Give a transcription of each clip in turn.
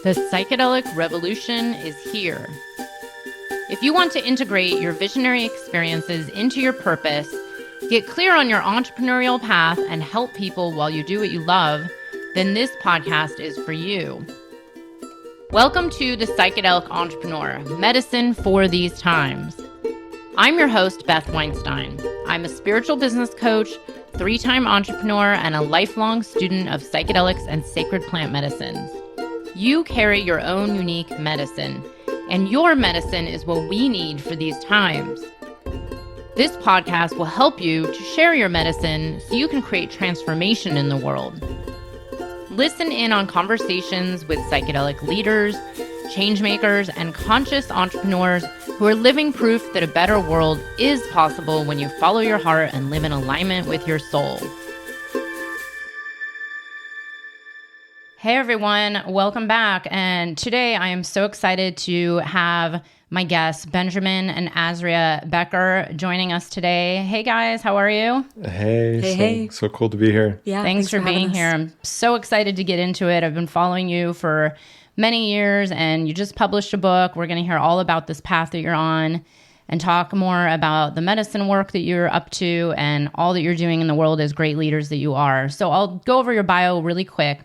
The psychedelic revolution is here. If you want to integrate your visionary experiences into your purpose, get clear on your entrepreneurial path, and help people while you do what you love, then this podcast is for you. Welcome to The Psychedelic Entrepreneur, medicine for these times. I'm your host, Beth Weinstein. I'm a spiritual business coach, 3-time entrepreneur, and a lifelong student of psychedelics and sacred plant medicines. You carry your own unique medicine, and your medicine is what we need for these times. This podcast will help you to share your medicine so you can create transformation in the world. Listen in on conversations with psychedelic leaders, changemakers, and conscious entrepreneurs who are living proof that a better world is possible when you follow your heart and live in alignment with your soul. Hey everyone, welcome back. And today I am so excited to have my guests, Benjamin and Azrya Bequer, joining us today. Hey guys, how are you? Hey. So cool to be here. Yeah, thanks for being here. I'm so excited to get into it. I've been following you for many years, and you just published a book. We're going to hear all about this path that you're on and talk more about the medicine work that you're up to and all that you're doing in the world as great leaders that you are. So I'll go over your bio really quick.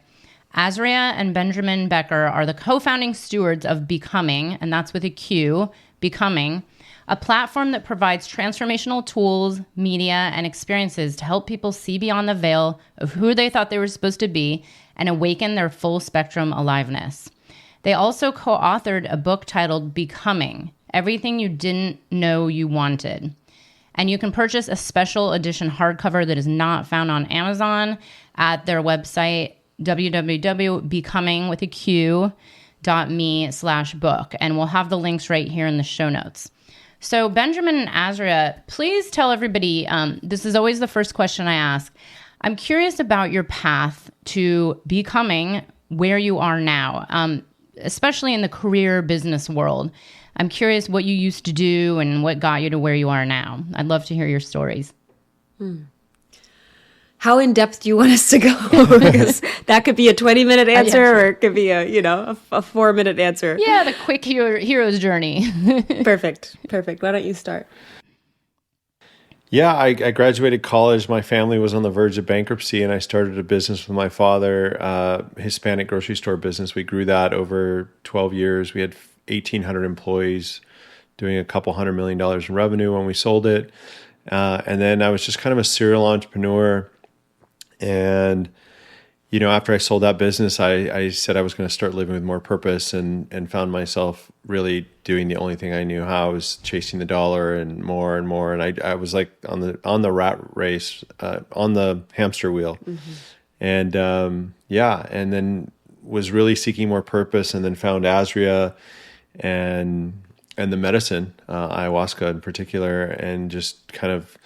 Azrya and Benjamin Bequer are the co-founding stewards of BEQOMING, and that's with a Q, BEQOMING, a platform that provides transformational tools, media, and experiences to help people see beyond the veil of who they thought they were supposed to be and awaken their full spectrum aliveness. They also co-authored a book titled BEQOMING, Everything You Didn't Know You Wanted. And you can purchase a special edition hardcover that is not found on Amazon at their website, www.becoming.me/book. And we'll have the links right here in the show notes. So Benjamin and Azrya, please tell everybody, this is always the first question I ask. I'm curious about your path to becoming where you are now, especially in the career business world. I'm curious what you used to do and what got you to where you are now. I'd love to hear your stories. How in depth do you want us to go? Because that could be a 20-minute answer, or it could be a 4-minute answer. Yeah, the quick hero's journey. Perfect. Why don't you start? Yeah, I graduated college. My family was on the verge of bankruptcy, and I started a business with my father, Hispanic grocery store business. We grew that over 12 years. We had 1,800 employees doing a couple $100 million in revenue when we sold it. And then I was just kind of a serial entrepreneur. And, after I sold that business, I said I was going to start living with more purpose and found myself really doing the only thing I knew how. I was chasing the dollar and more. And I was like on the rat race, on the hamster wheel. Mm-hmm. And, and then was really seeking more purpose, and then found Azrya and the medicine, Ayahuasca in particular, and just kind of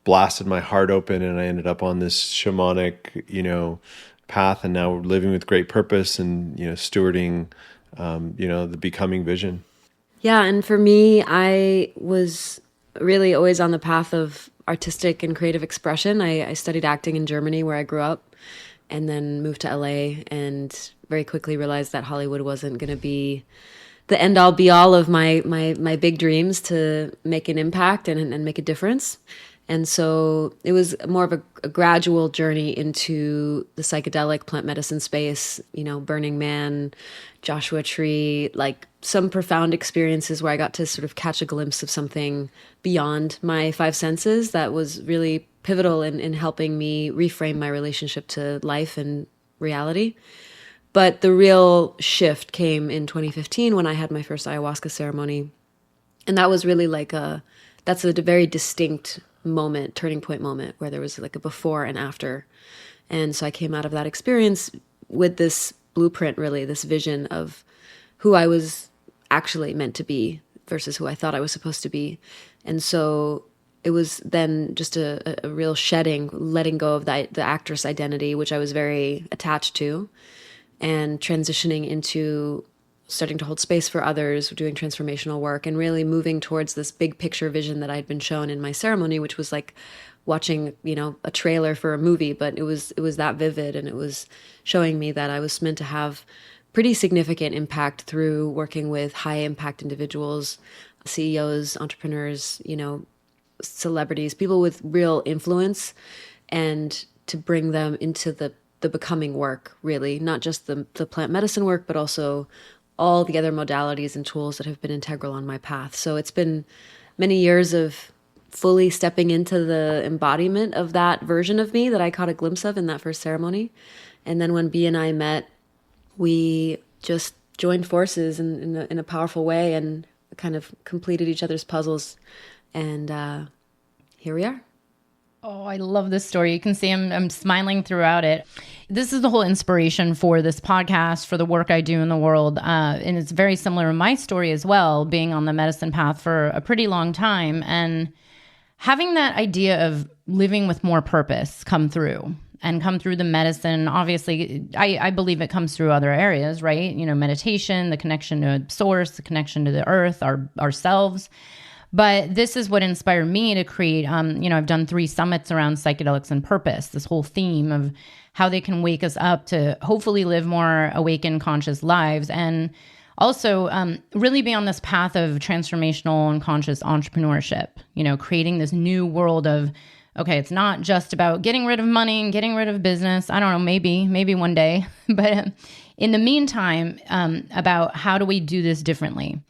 blasted my heart open, and I ended up on this shamanic, path, and now living with great purpose and, stewarding, the becoming vision. Yeah. And for me, I was really always on the path of artistic and creative expression. I studied acting in Germany, where I grew up, and then moved to LA, and very quickly realized that Hollywood wasn't going to be the end all be all of my big dreams to make an impact and make a difference. And so it was more of a gradual journey into the psychedelic plant medicine space, Burning Man, Joshua Tree, like some profound experiences where I got to sort of catch a glimpse of something beyond my 5 senses that was really pivotal in helping me reframe my relationship to life and reality. But the real shift came in 2015 when I had my first ayahuasca ceremony. And that was really that's a very distinct moment, turning point moment, where there was like a before and after. And so I came out of that experience with this blueprint, really, this vision of who I was actually meant to be versus who I thought I was supposed to be. And so it was then just a real shedding, letting go of the actress identity, which I was very attached to, and transitioning into starting to hold space for others, doing transformational work, and really moving towards this big picture vision that I'd been shown in my ceremony, which was like watching, a trailer for a movie, but it was that vivid, and it was showing me that I was meant to have pretty significant impact through working with high impact individuals, CEOs, entrepreneurs, celebrities, people with real influence, and to bring them into the becoming work, really, not just the plant medicine work, but also all the other modalities and tools that have been integral on my path. So it's been many years of fully stepping into the embodiment of that version of me that I caught a glimpse of in that first ceremony. And then when B and I met, we just joined forces in a powerful way and kind of completed each other's puzzles. And here we are. Oh, I love this story. You can see I'm smiling throughout it. This is the whole inspiration for this podcast, for the work I do in the world. And it's very similar in my story as well, being on the medicine path for a pretty long time and having that idea of living with more purpose come through the medicine. Obviously, I believe it comes through other areas, right? Meditation, the connection to source, the connection to the earth, ourselves. But this is what inspired me to create, I've done 3 summits around psychedelics and purpose, this whole theme of how they can wake us up to hopefully live more awakened, conscious lives. And also really be on this path of transformational and conscious entrepreneurship, creating this new world of, okay, it's not just about getting rid of money and getting rid of business. I don't know, maybe one day. But in the meantime, about how do we do this differently?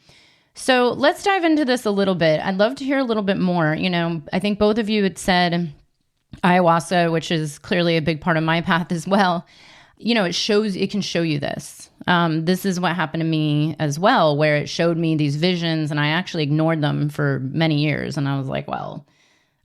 So let's dive into this a little bit. I'd love to hear a little bit more. I think both of you had said ayahuasca, which is clearly a big part of my path as well. It can show you this. This is what happened to me as well, where it showed me these visions and I actually ignored them for many years. And I was like, well,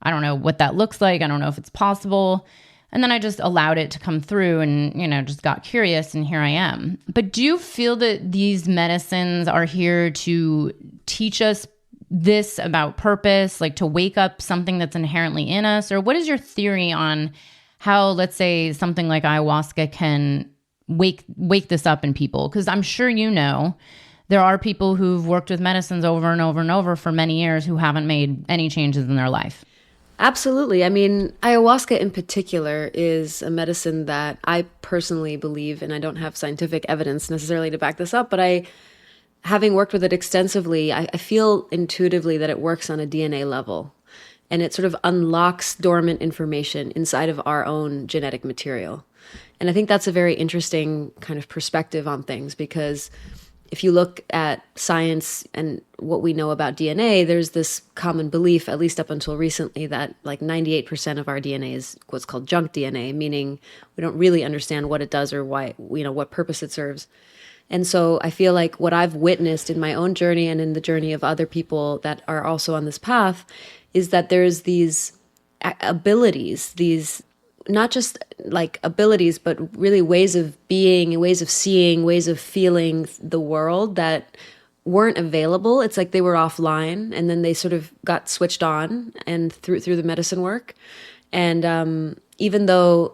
I don't know what that looks like. I don't know if it's possible. And then I just allowed it to come through and, just got curious and here I am. But do you feel that these medicines are here to teach us this about purpose, like to wake up something that's inherently in us? Or what is your theory on how, let's say, something like ayahuasca can wake this up in people? Because I'm sure there are people who've worked with medicines over and over and over for many years who haven't made any changes in their life. Absolutely. I mean, ayahuasca in particular is a medicine that I personally believe, and I don't have scientific evidence necessarily to back this up, but having worked with it extensively, I feel intuitively that it works on a DNA level, and it sort of unlocks dormant information inside of our own genetic material. And I think that's a very interesting kind of perspective on things, because if you look at science and what we know about DNA, there's this common belief, at least up until recently, that like 98% of our DNA is what's called junk DNA, meaning we don't really understand what it does or why, what purpose it serves. And so I feel like what I've witnessed in my own journey and in the journey of other people that are also on this path is that there's these abilities, these not just like abilities, but really ways of being, ways of seeing, ways of feeling the world that weren't available. It's like they were offline and then they sort of got switched on and through the medicine work. And even though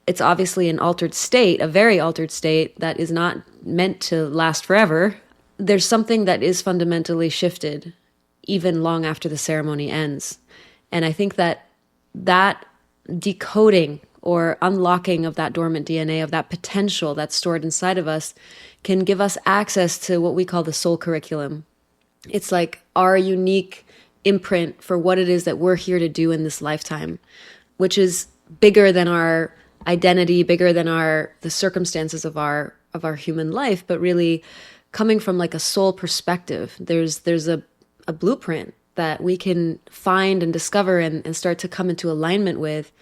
it's obviously an altered state, a very altered state that is not meant to last forever, there's something that is fundamentally shifted even long after the ceremony ends. And I think that decoding or unlocking of that dormant DNA, of that potential that's stored inside of us, can give us access to what we call the soul curriculum. It's like our unique imprint for what it is that we're here to do in this lifetime, which is bigger than our identity, bigger than the circumstances of our human life, but really coming from like a soul perspective. There's a blueprint that we can find and discover and start to come into alignment with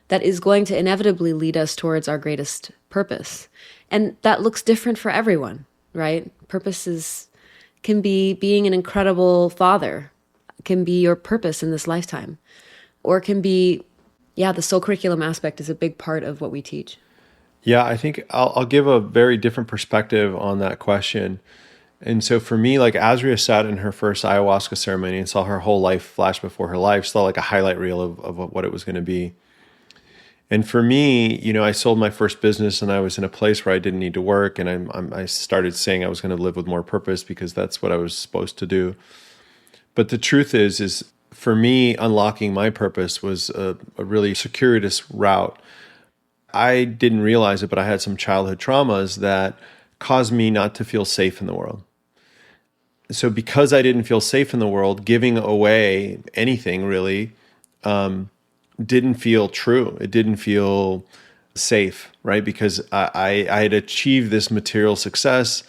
that is going to inevitably lead us towards our greatest purpose. And that looks different for everyone, right? Purpose can be being an incredible father, can be your purpose in this lifetime, or can be, the soul curriculum aspect is a big part of what we teach. Yeah, I think I'll give a very different perspective on that question. And so for me, like Azrya sat in her first ayahuasca ceremony and saw her whole life flash before her life, saw like a highlight reel of what it was going to be. And for me, I sold my first business and I was in a place where I didn't need to work. And I started saying I was going to live with more purpose because that's what I was supposed to do. But the truth is for me, unlocking my purpose was a really circuitous route. I didn't realize it, but I had some childhood traumas that caused me not to feel safe in the world. So because I didn't feel safe in the world, giving away anything really didn't feel true. It didn't feel safe, right? Because I had achieved this material success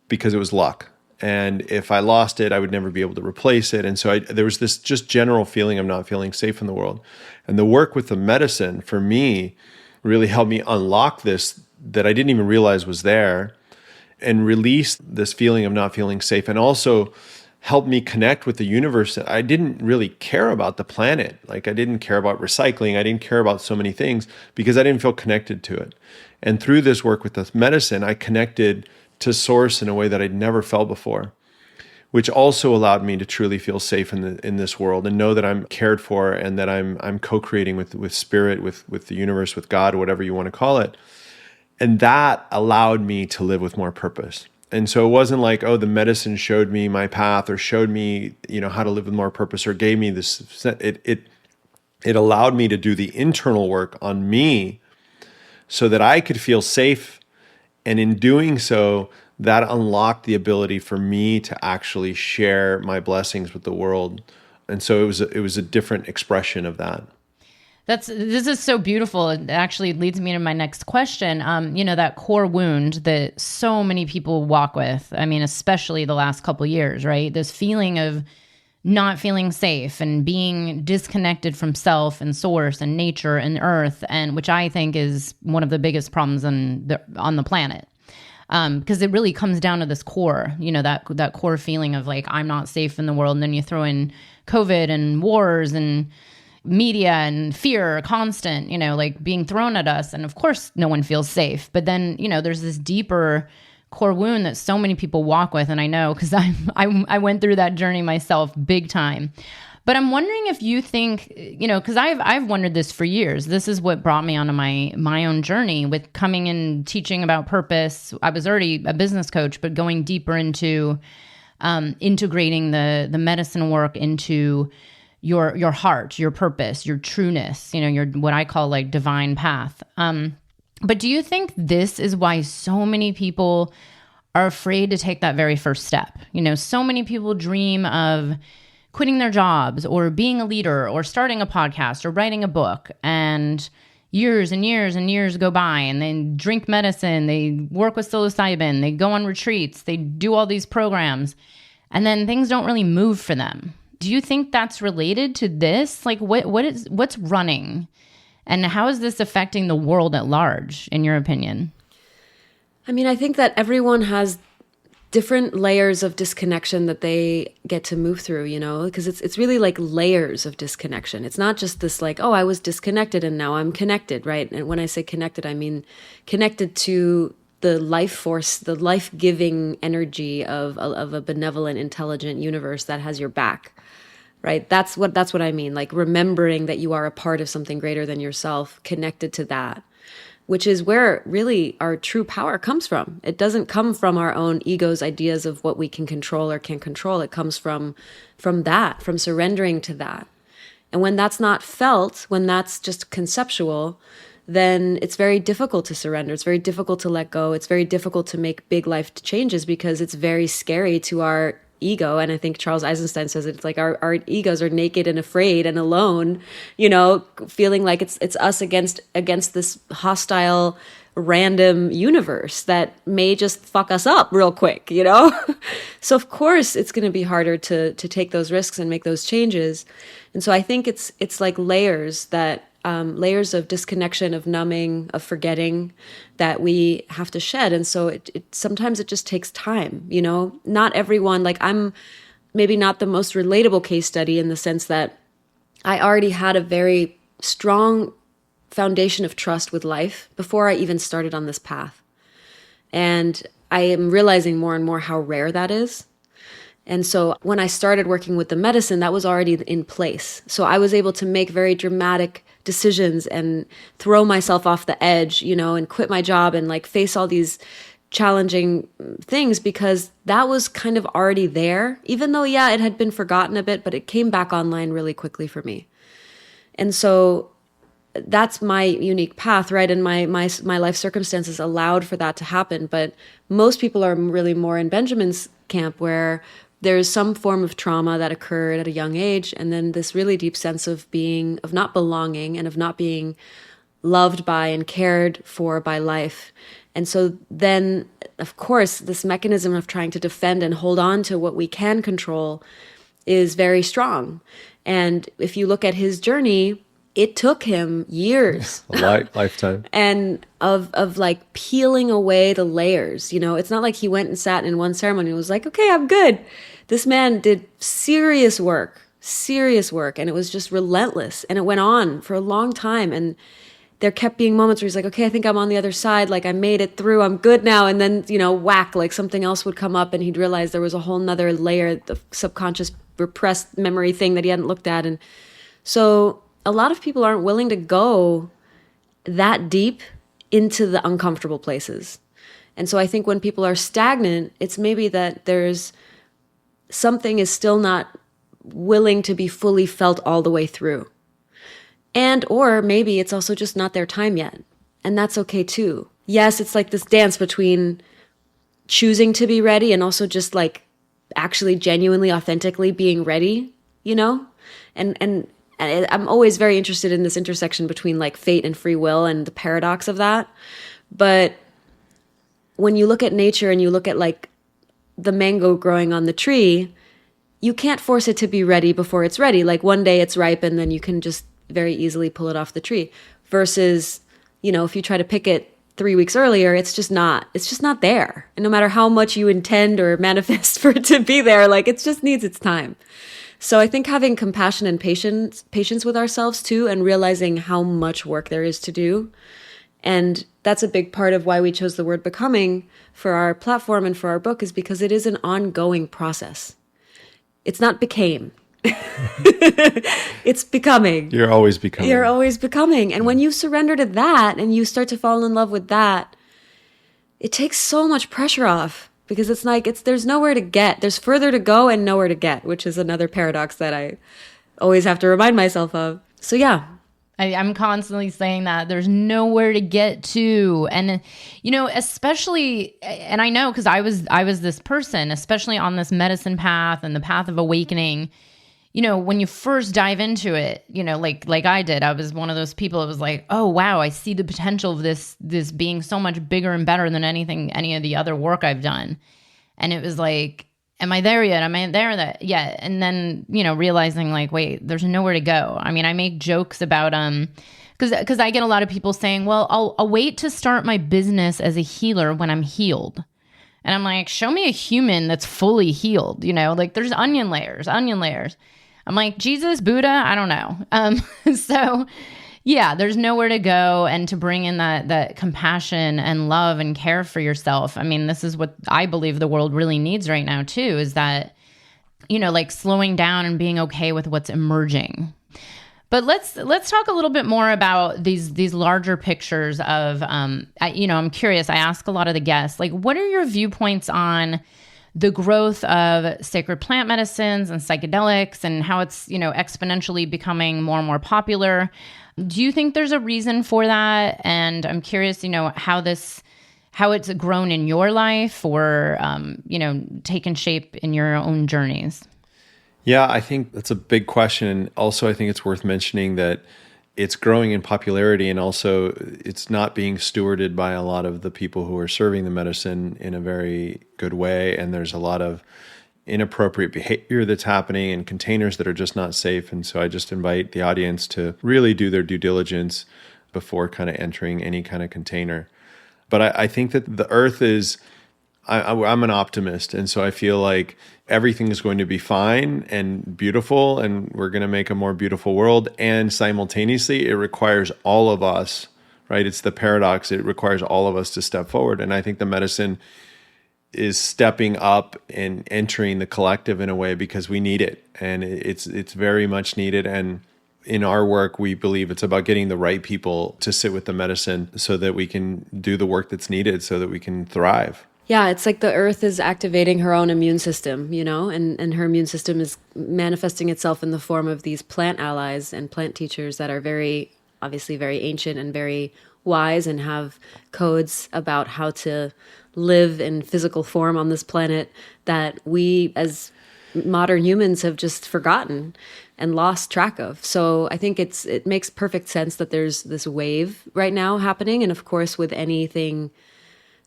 because it was luck. And if I lost it, I would never be able to replace it. And so there was this just general feeling of not feeling safe in the world. And the work with the medicine for me really helped me unlock this that I didn't even realize was there, and release this feeling of not feeling safe, and also helped me connect with the universe. I didn't really care about the planet. Like, I didn't care about recycling. I didn't care about so many things because I didn't feel connected to it. And through this work with the medicine, I connected to source in a way that I'd never felt before, which also allowed me to truly feel safe in this world and know that I'm cared for and that I'm co-creating with spirit, with the universe, with God, whatever you want to call it. And that allowed me to live with more purpose. And so it wasn't like, oh, the medicine showed me my path or showed me, how to live with more purpose or gave me this. It allowed me to do the internal work on me so that I could feel safe. And in doing so, that unlocked the ability for me to actually share my blessings with the world. And so it was a different expression of that. This is so beautiful. It actually leads me to my next question. That core wound that so many people walk with, I mean, especially the last couple of years, right? This feeling of not feeling safe and being disconnected from self and source and nature and earth, and which I think is one of the biggest problems on the planet. Because it really comes down to this core, that core feeling of like, I'm not safe in the world. And then you throw in COVID and wars and media and fear constant, like being thrown at us. And of course, no one feels safe. But then, there's this deeper core wound that so many people walk with. And I know because I went through that journey myself big time. But I'm wondering if you think, because I've wondered this for years. This is what brought me onto my own journey with coming and teaching about purpose. I was already a business coach, but going deeper into integrating the medicine work into your heart, your purpose, your trueness, your what I call like divine path. But do you think this is why so many people are afraid to take that very first step? So many people dream of quitting their jobs or being a leader or starting a podcast or writing a book, and years and years and years go by, and they drink medicine, they work with psilocybin, they go on retreats, they do all these programs, and then things don't really move for them. Do you think that's related to this? Like what's running, and how is this affecting the world at large, in your opinion? I mean, I think that everyone has different layers of disconnection that they get to move through, because it's really like layers of disconnection. It's not just this like, oh, I was disconnected and now I'm connected, right? And when I say connected, I mean connected to the life force, the life-giving energy of a benevolent, intelligent universe that has your back, right? That's what I mean. Like remembering that you are a part of something greater than yourself, connected to that, which is where really our true power comes from. It doesn't come from our own ego's ideas of what we can control or can't control. It comes from that, from surrendering to that. And when that's not felt, when that's just conceptual, then it's very difficult to surrender. It's very difficult to let go. It's very difficult to make big life changes because it's very scary to our ego. And I think Charles Eisenstein says it's like our egos are naked and afraid and alone, feeling like it's us against this hostile, random universe that may just fuck us up real quick, So of course it's going to be harder to take those risks and make those changes. And so I think it's like layers of disconnection, of numbing, of forgetting that we have to shed. And so it sometimes it just takes time, not everyone, like I'm maybe not the most relatable case study in the sense that I already had a very strong foundation of trust with life before I even started on this path. And I am realizing more and more how rare that is. And so when I started working with the medicine, that was already in place. So I was able to make very dramatic decisions and throw myself off the edge, and quit my job and like face all these challenging things because that was kind of already there, even though, yeah, it had been forgotten a bit, but it came back online really quickly for me. And so that's my unique path, right? And my life circumstances allowed for that to happen. But most people are really more in Benjamin's camp, where there's some form of trauma that occurred at a young age, and then this really deep sense of not belonging and of not being loved by and cared for by life. And so then, of course, this mechanism of trying to defend and hold on to what we can control is very strong. And if you look at his journey, it took him years. A lifetime. And of like peeling away the layers. It's not like he went and sat in one ceremony and was like, okay, I'm good. This man did serious work, and it was just relentless. And it went on for a long time. And there kept being moments where he's like, okay, I think I'm on the other side. Like, I made it through. I'm good now. And then, whack, like something else would come up, and he'd realize there was a whole nother layer, the subconscious repressed memory thing that he hadn't looked at. And so a lot of people aren't willing to go that deep into the uncomfortable places. And so I think when people are stagnant, it's maybe that there's something is still not willing to be fully felt all the way through. And or maybe it's also just not their time yet. And that's okay too. Yes, it's like this dance between choosing to be ready and also just like actually genuinely, authentically being ready, And I'm always very interested in this intersection between like fate and free will and the paradox of that. But when you look at nature and you look at like the mango growing on the tree, you can't force it to be ready before it's ready. Like one day it's ripe and then you can just very easily pull it off the tree. Versus, if you try to pick it 3 weeks earlier, it's just not there. And no matter how much you intend or manifest for it to be there, like it just needs its time. So I think having compassion and patience with ourselves too, and realizing how much work there is to do. And that's a big part of why we chose the word becoming for our platform and for our book, is because it is an ongoing process. It's not became. It's becoming. You're always becoming. And when you surrender to that and you start to fall in love with that, it takes so much pressure off. Because it's like, there's nowhere to get. There's further to go and nowhere to get, which is another paradox that I always have to remind myself of. So yeah. I'm constantly saying that there's nowhere to get to. And, especially, and I know because I was this person, especially on this medicine path and the path of awakening, when you first dive into it, like I did, I was one of those people that was like, oh, wow, I see the potential of this being so much bigger and better than any of the other work I've done. And it was like, am I there yet? Am I there yet? And then, realizing like, wait, there's nowhere to go. I mean, I make jokes about, because I get a lot of people saying, well, I'll wait to start my business as a healer when I'm healed. And I'm like, show me a human that's fully healed, like there's onion layers. I'm like, Jesus, Buddha, I don't know. So yeah, there's nowhere to go. And to bring in that compassion and love and care for yourself. I mean, this is what I believe the world really needs right now too, is that, like slowing down and being okay with what's emerging. But let's talk a little bit more about these larger pictures of, I'm curious, I ask a lot of the guests, like, what are your viewpoints on the growth of sacred plant medicines and psychedelics and how it's, exponentially becoming more and more popular? Do you think there's a reason for that? And I'm curious, how it's grown in your life or, taken shape in your own journeys. Yeah, I think that's a big question. And also, I think it's worth mentioning that it's growing in popularity, and also it's not being stewarded by a lot of the people who are serving the medicine in a very good way. And there's a lot of inappropriate behavior that's happening in containers that are just not safe. And so I just invite the audience to really do their due diligence before kind of entering any kind of container. But I think that the earth is, I'm an optimist. And so I feel like everything is going to be fine and beautiful, and we're going to make a more beautiful world. And simultaneously, it requires all of us, right? It's the paradox. It requires all of us to step forward. And I think the medicine is stepping up and entering the collective in a way because we need it. And it's very much needed. And in our work, we believe it's about getting the right people to sit with the medicine so that we can do the work that's needed so that we can thrive. Yeah, it's like the earth is activating her own immune system, and her immune system is manifesting itself in the form of these plant allies and plant teachers that are very obviously very ancient and very wise and have codes about how to live in physical form on this planet that we as modern humans have just forgotten and lost track of. So I think it makes perfect sense that there's this wave right now happening. And of course, with anything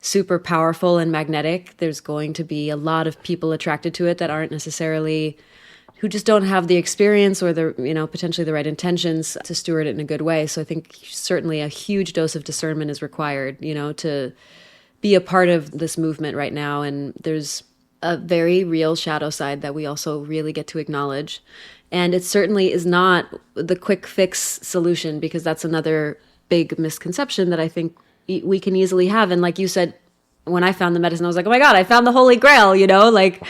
super powerful and magnetic, there's going to be a lot of people attracted to it that aren't necessarily, who just don't have the experience or the, potentially the right intentions to steward it in a good way. So I think certainly a huge dose of discernment is required, to be a part of this movement right now. And there's a very real shadow side that we also really get to acknowledge. And it certainly is not the quick fix solution, because that's another big misconception that I think we can easily have. And like you said, when I found the medicine, I was like, oh my God, I found the Holy Grail, like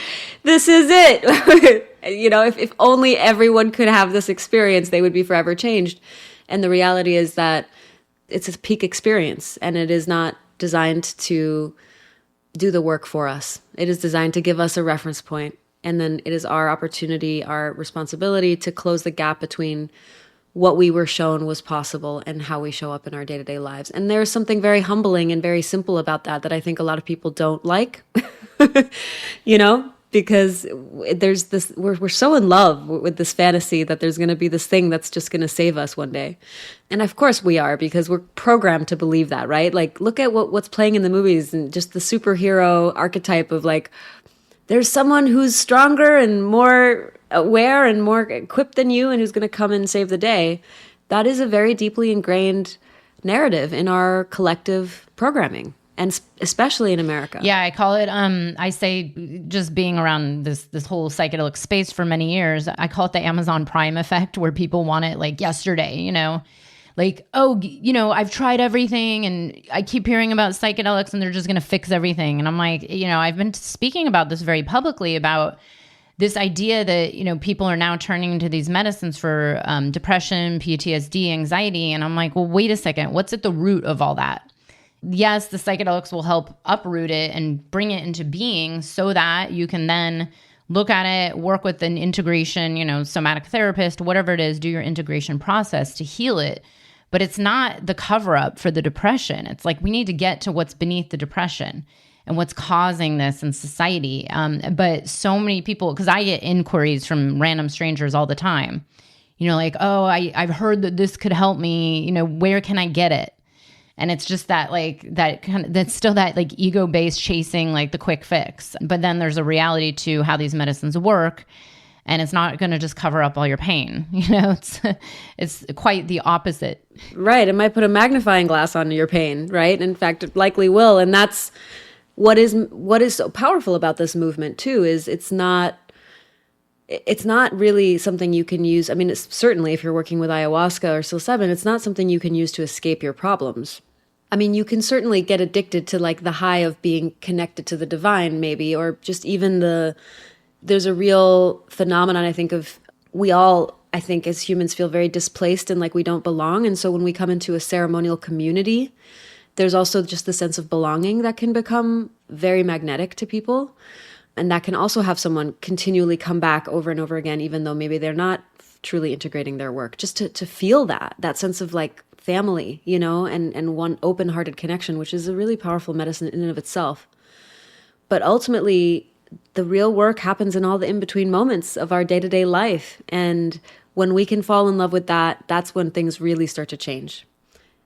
this is it. If only everyone could have this experience, they would be forever changed. And the reality is that it's a peak experience, and it is not designed to do the work for us. It is designed to give us a reference point. And then it is our opportunity, our responsibility to close the gap between what we were shown was possible and how we show up in our day-to-day lives. And there's something very humbling and very simple about that I think a lot of people don't like, because there's this, we're so in love with this fantasy that there's going to be this thing that's just going to save us one day. And of course we are, because we're programmed to believe that, right? Like, look at what's playing in the movies, and just the superhero archetype of like, there's someone who's stronger and more aware and more equipped than you and who's going to come and save the day. That is a very deeply ingrained narrative in our collective programming, and especially in America. Yeah, I call it, I say, just being around this whole psychedelic space for many years, I call it the Amazon Prime effect, where people want it like yesterday, like, oh, I've tried everything and I keep hearing about psychedelics and they're just going to fix everything. And I'm like, I've been speaking about this very publicly, about this idea that, people are now turning to these medicines for depression, PTSD, anxiety. And I'm like, well, wait a second, what's at the root of all that? Yes, the psychedelics will help uproot it and bring it into being so that you can then look at it, work with an integration, somatic therapist, whatever it is, do your integration process to heal it. But it's not the cover up for the depression. It's like, we need to get to what's beneath the depression and what's causing this in society. But so many people, because I get inquiries from random strangers all the time, like, oh, I've heard that this could help me, where can I get it? And it's just that, like, that's still that like ego-based chasing, like the quick fix. But then there's a reality to how these medicines work. And it's not going to just cover up all your pain. It's quite the opposite. Right. It might put a magnifying glass on your pain, right? In fact, it likely will. And that's what is so powerful about this movement too, is it's not really something you can use. I mean, it's certainly if you're working with ayahuasca or psilocybin, it's not something you can use to escape your problems. I mean, you can certainly get addicted to like the high of being connected to the divine maybe, or just even there's a real phenomenon, I think, of we all, I think, as humans feel very displaced and like we don't belong. And so when we come into a ceremonial community, there's also just the sense of belonging that can become very magnetic to people. And that can also have someone continually come back over and over again, even though maybe they're not truly integrating their work, just to feel that sense of like family, and one open-hearted connection, which is a really powerful medicine in and of itself. But ultimately, the real work happens in all the in-between moments of our day-to-day life. And when we can fall in love with that, that's when things really start to change.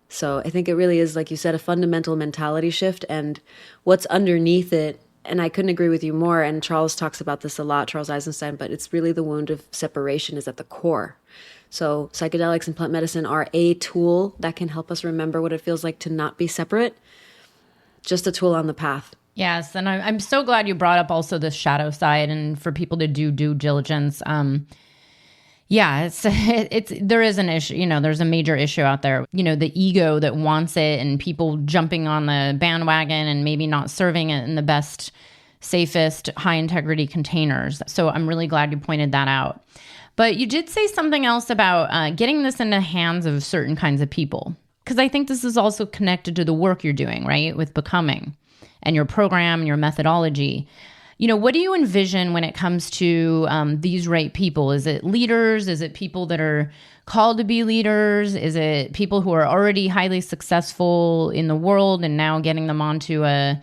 So I think it really is, like you said, a fundamental mentality shift. And what's underneath it, and I couldn't agree with you more, and Charles talks about this a lot, Charles Eisenstein, but it's really the wound of separation is at the core. So psychedelics and plant medicine are a tool that can help us remember what it feels like to not be separate, just a tool on the path. Yes, and I'm so glad you brought up also the shadow side, and for people to do due diligence. Yeah, there is an issue. There's a major issue out there. The ego that wants it, and people jumping on the bandwagon and maybe not serving it in the best, safest, high integrity containers. So I'm really glad you pointed that out. But you did say something else about getting this in the hands of certain kinds of people, because I think this is also connected to the work you're doing, right, with Becoming and your program and your methodology. What do you envision when it comes to these right people? Is it leaders? Is it people that are called to be leaders? Is it people who are already highly successful in the world and now getting them onto a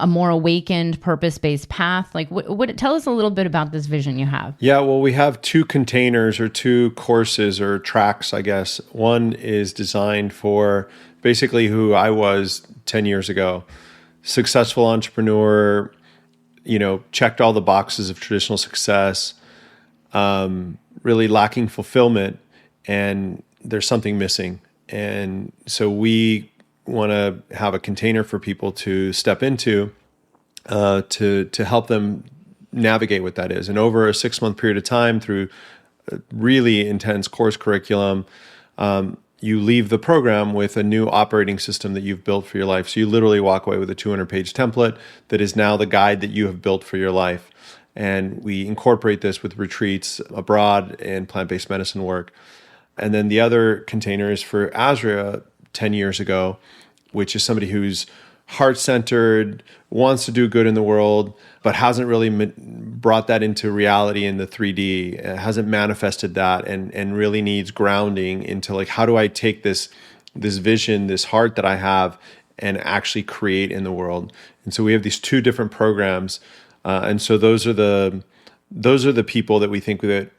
more awakened, purpose-based path? Like, tell us a little bit about this vision you have. Yeah, well, we have two containers or two courses or tracks, I guess. One is designed for basically who I was 10 years ago. Successful entrepreneur, checked all the boxes of traditional success, really lacking fulfillment, and there's something missing. And so we want to have a container for people to step into to help them navigate what that is. And over a 6-month period of time, through a really intense course curriculum, you leave the program with a new operating system that you've built for your life. So you literally walk away with a 200-page template that is now the guide that you have built for your life. And we incorporate this with retreats abroad and plant-based medicine work. And then the other container is for Azrya 10 years ago, which is somebody who's heart-centered, wants to do good in the world, but hasn't really brought that into reality in the 3D, hasn't manifested that, and really needs grounding into like, how do I take this vision, this heart that I have, and actually create in the world? And so we have these two different programs, and so those are the people that we think that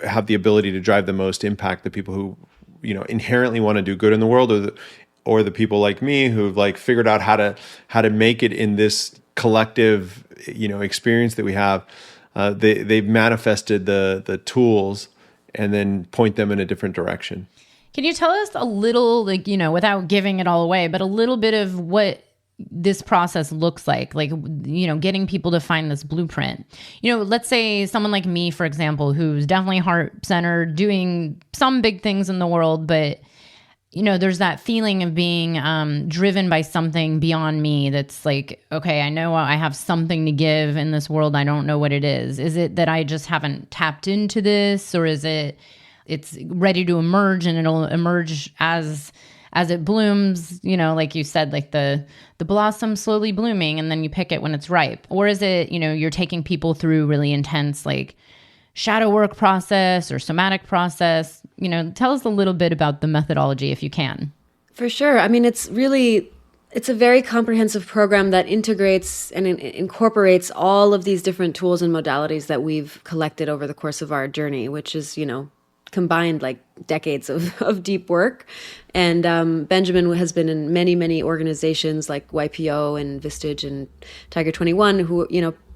have the ability to drive the most impact. The people who inherently want to do good in the world, or the people like me who've like figured out how to make it in this collective experience that we have. They've manifested the tools and then point them in a different direction. Can you tell us a little, without giving it all away, but a little bit of what this process looks like, getting people to find this blueprint? Let's say someone like me, for example, who's definitely heart-centered, doing some big things in the world, but there's that feeling of being driven by something beyond me that's like, okay, I know I have something to give in this world. I don't know what it is. Is it that I just haven't tapped into this, or is it's ready to emerge and it'll emerge as it blooms, like you said, like the blossom slowly blooming and then you pick it when it's ripe? Or is it, you're taking people through really intense, like shadow work process or somatic process? Tell us a little bit about the methodology if you can. For sure. I mean, it's a very comprehensive program that integrates and incorporates all of these different tools and modalities that we've collected over the course of our journey, which is, combined like decades of deep work. And Benjamin has been in many, many organizations like YPO and Vistage and Tiger 21, who,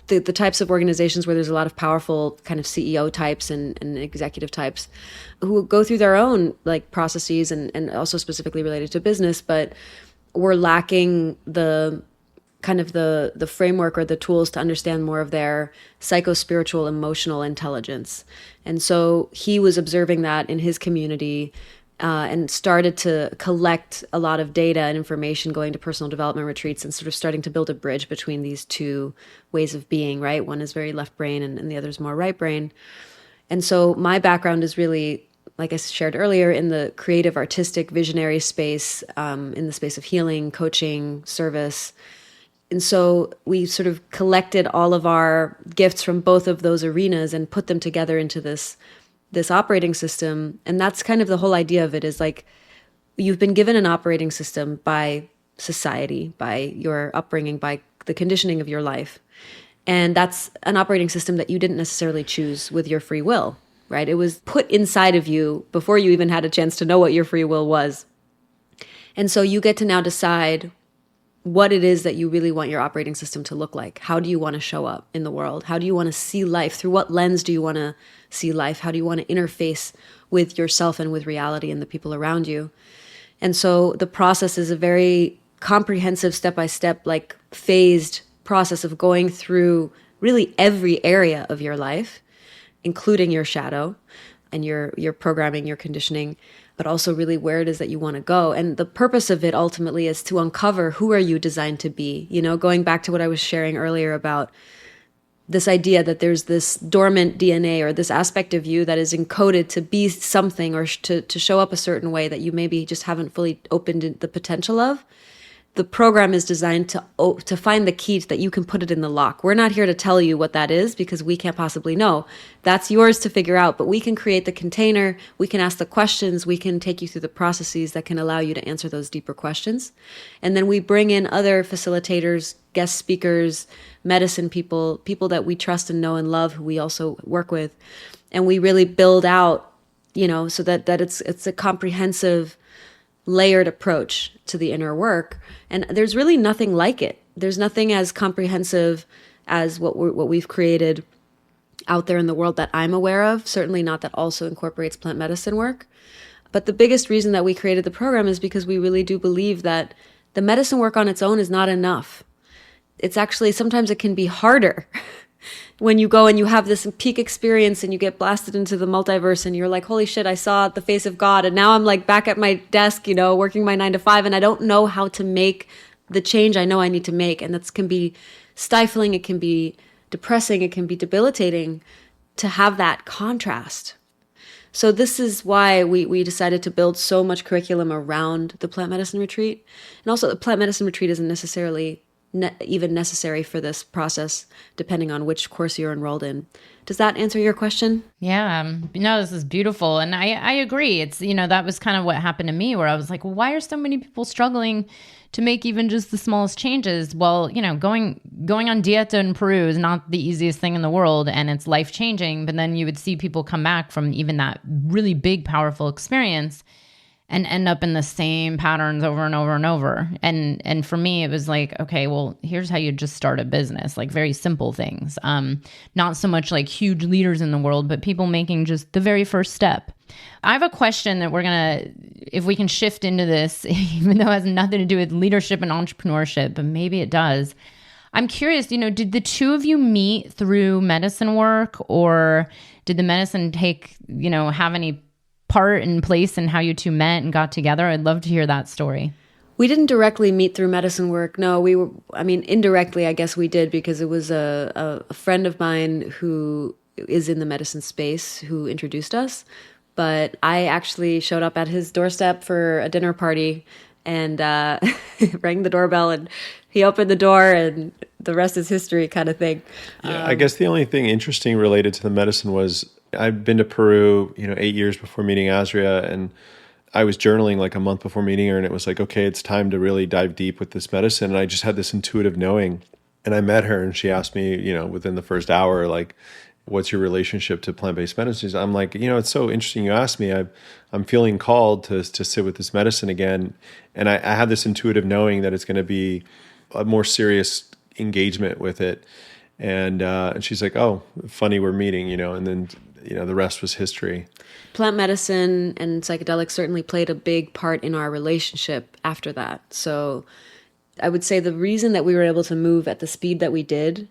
the types of organizations where there's a lot of powerful kind of CEO types and executive types who go through their own like processes and also specifically related to business, but we're lacking the kind of the framework or the tools to understand more of their psycho-spiritual emotional intelligence. And so he was observing that in his community and started to collect a lot of data and information, going to personal development retreats and sort of starting to build a bridge between these two ways of being, right? One is very left brain and the other is more right brain. And so my background is really, like I shared earlier, in the creative, artistic, visionary space, in the space of healing, coaching, service. And so we sort of collected all of our gifts from both of those arenas and put them together into this operating system. And that's kind of the whole idea of it, is like, you've been given an operating system by society, by your upbringing, by the conditioning of your life. And that's an operating system that you didn't necessarily choose with your free will, right? It was put inside of you before you even had a chance to know what your free will was. And so you get to now decide what it is that you really want your operating system to look like. How do you want to show up in the world? How do you want to see life? Through what lens do you want to see life? How do you want to interface with yourself and with reality and the people around you? And so the process is a very comprehensive, step-by-step, like phased process of going through really every area of your life, including your shadow and your programming, your conditioning, but also really where it is that you want to go. And the purpose of it ultimately is to uncover, who are you designed to be? Going back to what I was sharing earlier about this idea that there's this dormant DNA or this aspect of you that is encoded to be something or to show up a certain way that you maybe just haven't fully opened the potential of. the program is designed to find the key that you can put it in the lock. We're not here to tell you what that is because we can't possibly know. That's yours to figure out, but we can create the container, we can ask the questions, we can take you through the processes that can allow you to answer those deeper questions. And then we bring in other facilitators, guest speakers, medicine people that we trust and know and love, who we also work with. And we really build out, so that it's a comprehensive, layered approach to the inner work. And there's really nothing like it. There's nothing as comprehensive as what we've created out there in the world that I'm aware of, certainly not that also incorporates plant medicine work. But the biggest reason that we created the program is because we really do believe that the medicine work on its own is not enough. It's actually, sometimes it can be harder when you go and you have this peak experience and you get blasted into the multiverse and you're like, holy shit, I saw the face of God. And now I'm like back at my desk, working my 9 to 5, and I don't know how to make the change I know I need to make. And that can be stifling. It can be depressing. It can be debilitating to have that contrast. So this is why we decided to build so much curriculum around the plant medicine retreat. And also the plant medicine retreat isn't necessarily even necessary for this process, depending on which course you're enrolled in. Does that answer your question? Yeah. No, this is beautiful. And I agree. It's, that was kind of what happened to me, where I was like, well, why are so many people struggling to make even just the smallest changes? Well, going on dieta in Peru is not the easiest thing in the world, and it's life-changing. But then you would see people come back from even that really big, powerful experience and end up in the same patterns over and over and over. And for me, it was like, okay, well, here's how you just start a business, like very simple things. Not so much like huge leaders in the world, but people making just the very first step. I have a question that if we can shift into this, even though it has nothing to do with leadership and entrepreneurship, but maybe it does. I'm curious, did the two of you meet through medicine work, or did the medicine have any part and place in how you two met and got together? I'd love to hear that story. We didn't directly meet through medicine work. No, indirectly, I guess we did, because it was a friend of mine who is in the medicine space who introduced us. But I actually showed up at his doorstep for a dinner party and rang the doorbell, and he opened the door, and the rest is history, kind of thing. Yeah, I guess the only thing interesting related to the medicine was I'd been to Peru, 8 years before meeting Azrya, and I was journaling like a month before meeting her, and it was like, okay, it's time to really dive deep with this medicine. And I just had this intuitive knowing. And I met her, and she asked me, within the first hour, like, what's your relationship to plant-based medicines? I'm like, it's so interesting you asked me. I'm feeling called to sit with this medicine again. And I had this intuitive knowing that it's going to be a more serious engagement with it. And she's like, oh, funny, we're meeting, and then, the rest was history. Plant medicine and psychedelics certainly played a big part in our relationship after that. So I would say the reason that we were able to move at the speed that we did,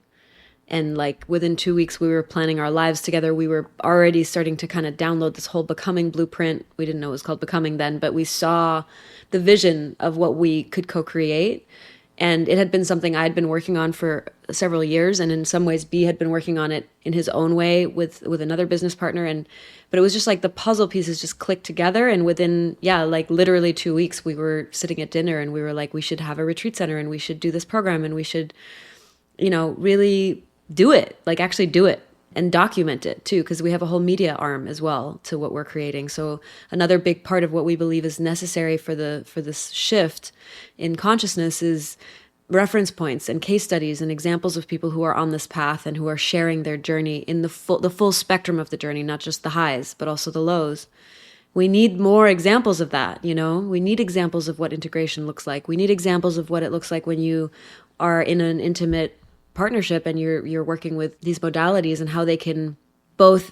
and like within 2 weeks we were planning our lives together, we were already starting to kind of download this whole becoming blueprint. We didn't know it was called Becoming then, but we saw the vision of what we could co-create. And it had been something I'd been working on for several years. And in some ways, B had been working on it in his own way with another business partner. But it was just like the puzzle pieces just clicked together. And within, like literally 2 weeks, we were sitting at dinner and we were like, we should have a retreat center and we should do this program and we should, really do it, like actually do it and document it too, because we have a whole media arm as well to what we're creating. So another big part of what we believe is necessary for this shift in consciousness is reference points and case studies and examples of people who are on this path and who are sharing their journey in the full spectrum of the journey, not just the highs, but also the lows. We need more examples of that, We need examples of what integration looks like. We need examples of what it looks like when you are in an intimate partnership and you're working with these modalities and how they can both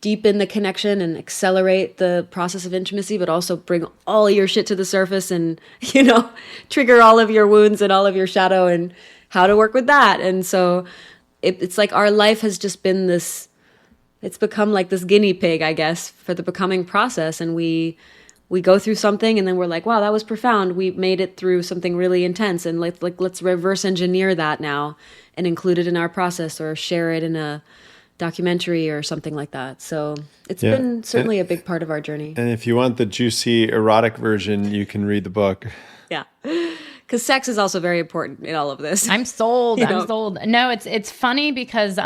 deepen the connection and accelerate the process of intimacy, but also bring all your shit to the surface and, trigger all of your wounds and all of your shadow and how to work with that. And so it's like our life has just been it's become like this guinea pig, I guess, for the becoming process. And we go through something and then we're like, wow, that was profound. We made it through something really intense. And let's reverse engineer that now and include it in our process or share it in a documentary or something like that. So it's been certainly a big part of our journey. And if you want the juicy erotic version, you can read the book. Yeah. Because sex is also very important in all of this. I'm sold. You know? I'm sold. No, it's funny because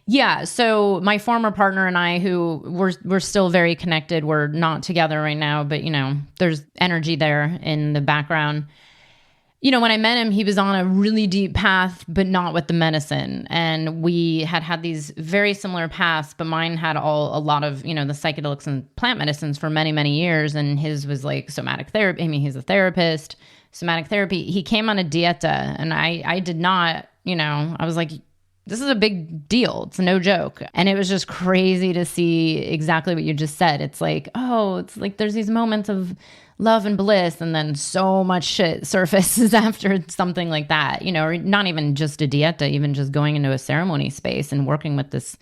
yeah, so my former partner and I, who we're still very connected, we're not together right now, but you know, there's energy there in the background. You know, when I met him, he was on a really deep path, but not with the medicine. And we had these very similar paths, but mine had a lot of, you know, the psychedelics and plant medicines for many, many years. And his was like somatic therapy. I mean, he's a therapist, somatic therapy. He came on a dieta, and I did not, you know, I was like, this is a big deal. It's no joke. And it was just crazy to see exactly what you just said. It's like, oh, it's like there's these moments of love and bliss, and then so much shit surfaces after something like that, you know, or not even just a dieta, even just going into a ceremony space and working with this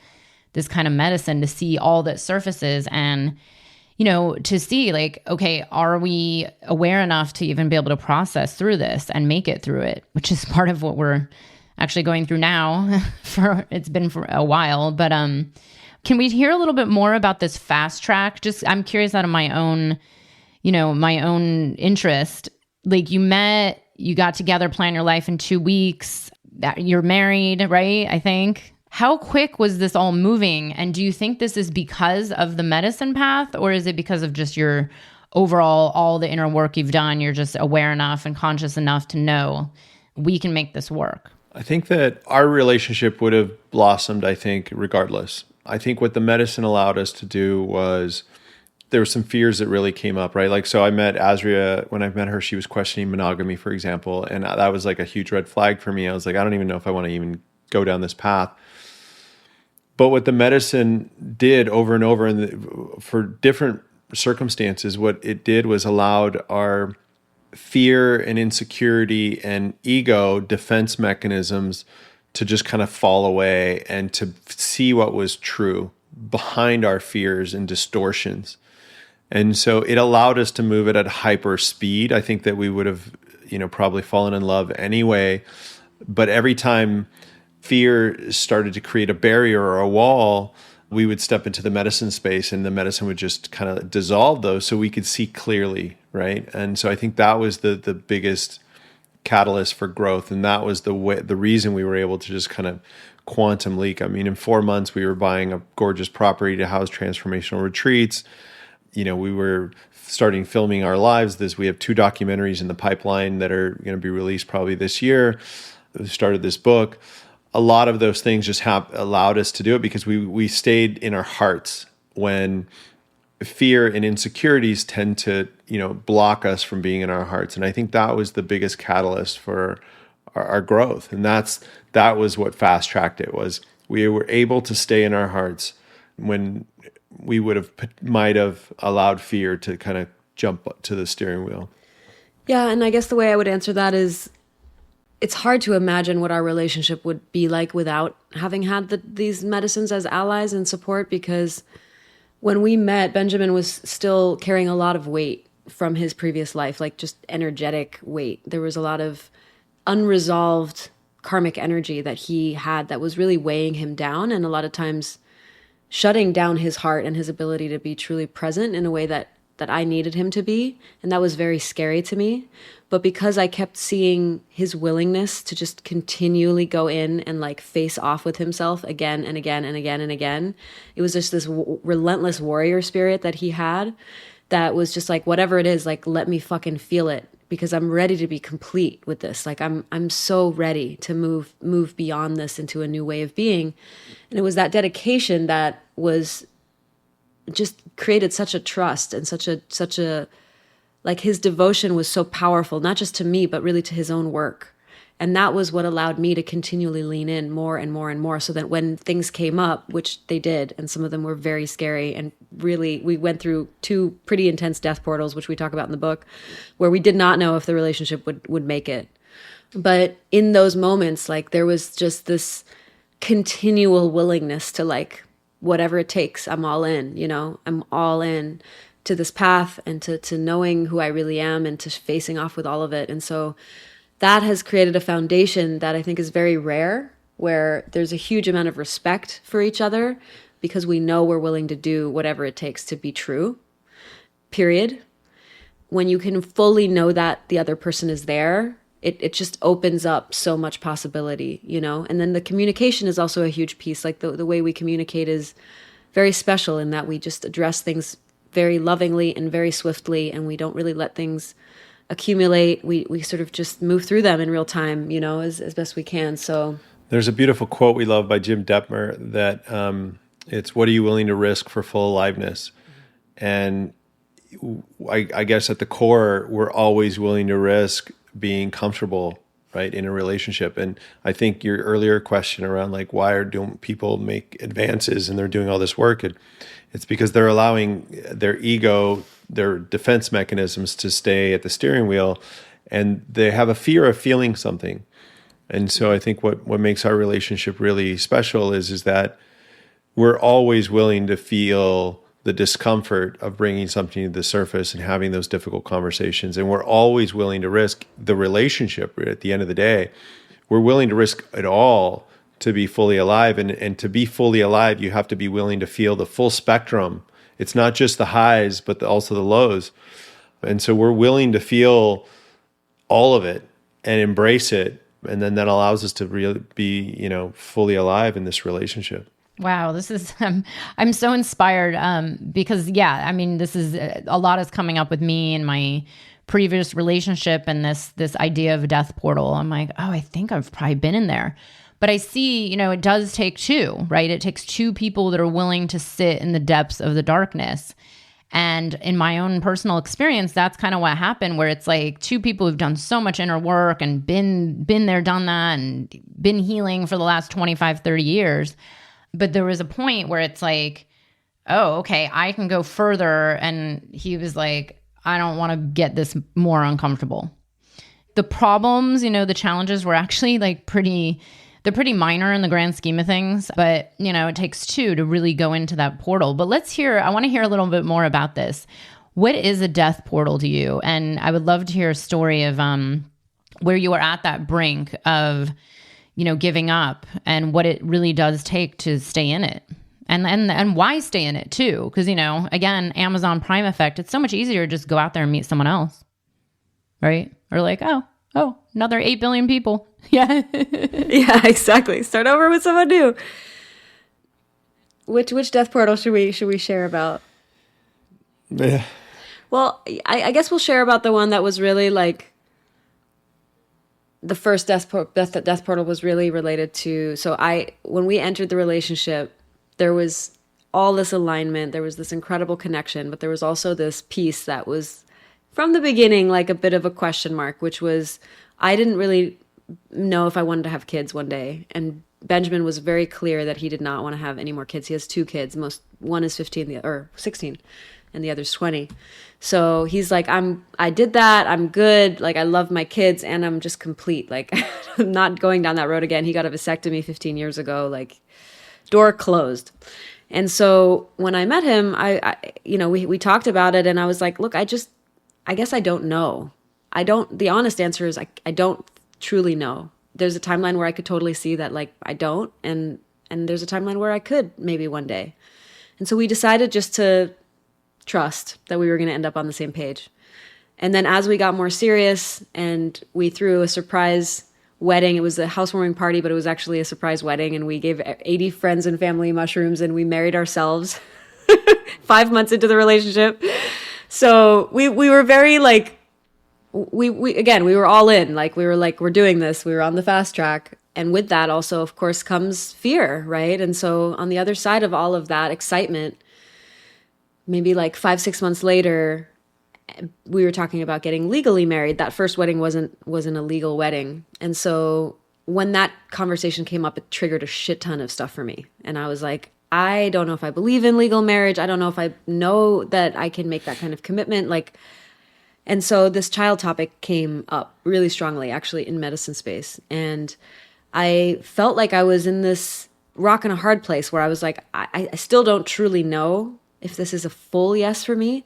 kind of medicine to see all that surfaces and, you know, to see like, okay, are we aware enough to even be able to process through this and make it through it, which is part of what we're actually going through now. It's been for a while, but can we hear a little bit more about this fast track? Just, I'm curious out of my own, you know, my own interest. Like you got together, plan your life in 2 weeks, you're married, right? I think. How quick was this all moving? And do you think this is because of the medicine path, or is it because of just your overall, all the inner work you've done? You're just aware enough and conscious enough to know we can make this work. I think that our relationship would have blossomed, I think, regardless. I think what the medicine allowed us to do was there were some fears that really came up, right? Like, so I met Azrya. When I met her, she was questioning monogamy, for example. And that was like a huge red flag for me. I was like, I don't even know if I want to even go down this path. But what the medicine did over and over, for different circumstances, what it did was allowed our fear and insecurity and ego defense mechanisms to just kind of fall away and to see what was true behind our fears and distortions. And so it allowed us to move it at hyper speed. I think that we would have, you know, probably fallen in love anyway. But every time fear started to create a barrier or a wall, we would step into the medicine space and the medicine would just kind of dissolve those so we could see clearly, right? And so I think that was the biggest catalyst for growth. And that was the reason we were able to just kind of quantum leak. I mean, in 4 months, we were buying a gorgeous property to house transformational retreats. You know, we were starting filming our lives. We have 2 documentaries in the pipeline that are going to be released probably this year. We started this book. A lot of those things just allowed us to do it because we stayed in our hearts when fear and insecurities tend to, you know, block us from being in our hearts. And I think that was the biggest catalyst for our growth. And that was what fast tracked it. Was we were able to stay in our hearts when we might have allowed fear to kind of jump to the steering wheel. Yeah, and I guess the way I would answer that is it's hard to imagine what our relationship would be like without having had these medicines as allies and support, because when we met, Benjamin was still carrying a lot of weight from his previous life, like just energetic weight. There was a lot of unresolved karmic energy that he had that was really weighing him down, and a lot of times shutting down his heart and his ability to be truly present in a way that I needed him to be. And that was very scary to me. But because I kept seeing his willingness to just continually go in and like face off with himself again and again and again and again, it was just this relentless warrior spirit that he had that was just like, whatever it is, like, let me fucking feel it, because I'm ready to be complete with this. Like I'm so ready to move beyond this into a new way of being. And it was that dedication that was just created such a trust and such a like, his devotion was so powerful, not just to me, but really to his own work. And that was what allowed me to continually lean in more and more and more, so that when things came up, which they did, and some of them were very scary, and really we went through 2 pretty intense death portals, which we talk about in the book, where we did not know if the relationship would make it. But in those moments, like, there was just this continual willingness to, like, whatever it takes, I'm all in, you know, I'm all in to this path and to knowing who I really am and to facing off with all of it. And so that has created a foundation that I think is very rare, where there's a huge amount of respect for each other because we know we're willing to do whatever it takes to be true, period. when you can fully know that the other person is there, it just opens up so much possibility, you know? And then the communication is also a huge piece. Like the way we communicate is very special in that we just address things very lovingly and very swiftly, and we don't really let things accumulate. We sort of just move through them in real time, you know, as best we can. So there's a beautiful quote we love by Jim Detmer that it's, what are you willing to risk for full aliveness? And I guess at the core, we're always willing to risk being comfortable, right, in a relationship. And I think your earlier question around like, why don't people make advances and they're doing all this work? It's because they're allowing their ego, their defense mechanisms to stay at the steering wheel, and they have a fear of feeling something. And so I think what makes our relationship really special is that we're always willing to feel the discomfort of bringing something to the surface and having those difficult conversations. And we're always willing to risk the relationship at the end of the day. We're willing to risk it all to be fully alive. And to be fully alive, you have to be willing to feel the full spectrum. It's not just the highs, but also the lows. And so we're willing to feel all of it and embrace it. And then that allows us to really be, you know, fully alive in this relationship. Wow, this is, I'm so inspired because, yeah, I mean, this is, a lot is coming up with me and my previous relationship and this idea of a death portal. I'm like, oh, I think I've probably been in there. But I see, you know, it does take two, right? It takes two people that are willing to sit in the depths of the darkness. And in my own personal experience, that's kind of what happened, where it's like two people who've done so much inner work and been there, done that, and been healing for the last 25, 30 years. But there was a point where it's like, oh, okay, I can go further. And he was like, I don't want to get this more uncomfortable. The problems, you know, the challenges were actually like they're pretty minor in the grand scheme of things. But, you know, it takes two to really go into that portal. But I want to hear a little bit more about this. What is a death portal to you? And I would love to hear a story of where you were at that brink of, you know, giving up and what it really does take to stay in it, and why stay in it too. Because, you know, again, Amazon Prime effect, it's so much easier to just go out there and meet someone else, right? Or like, oh, another 8 billion people. Yeah. Yeah, exactly. Start over with someone new. Which death portal should we share about? Yeah. Well, I guess we'll share about the one that was really like, the first death portal was really related to, when we entered the relationship, there was all this alignment, there was this incredible connection, but there was also this piece that was from the beginning like a bit of a question mark, which was, I didn't really know if I wanted to have kids one day. And Benjamin was very clear that he did not want to have any more kids. He has 2 kids. One is 15 or 16 and the other's 20. So he's like, I did that. I'm good. Like, I love my kids and I'm just complete. Like, I'm not going down that road again. He got a vasectomy 15 years ago, like door closed. And so when I met him, I we talked about it and I was like, look, I guess I don't know. The honest answer is I don't truly know. There's a timeline where I could totally see that, like, I don't. And there's a timeline where I could maybe one day. And so we decided just to trust that we were going to end up on the same page. And then as we got more serious and we threw a surprise wedding, it was a housewarming party, but it was actually a surprise wedding. And we gave 80 friends and family mushrooms and we married ourselves 5 months into the relationship. So we were very like, we were all in, like, we were like, we're doing this. We were on the fast track. And with that also, of course, comes fear, right? And so on the other side of all of that excitement, maybe like 5-6 months later, we were talking about getting legally married. That first wedding wasn't a legal wedding. And so when that conversation came up, it triggered a shit ton of stuff for me. And I was like, I don't know if I believe in legal marriage. I don't know if I know that I can make that kind of commitment. And so this child topic came up really strongly, actually, in medicine space. And I felt like I was in this rock and a hard place where I was like, I still don't truly know if this is a full yes for me.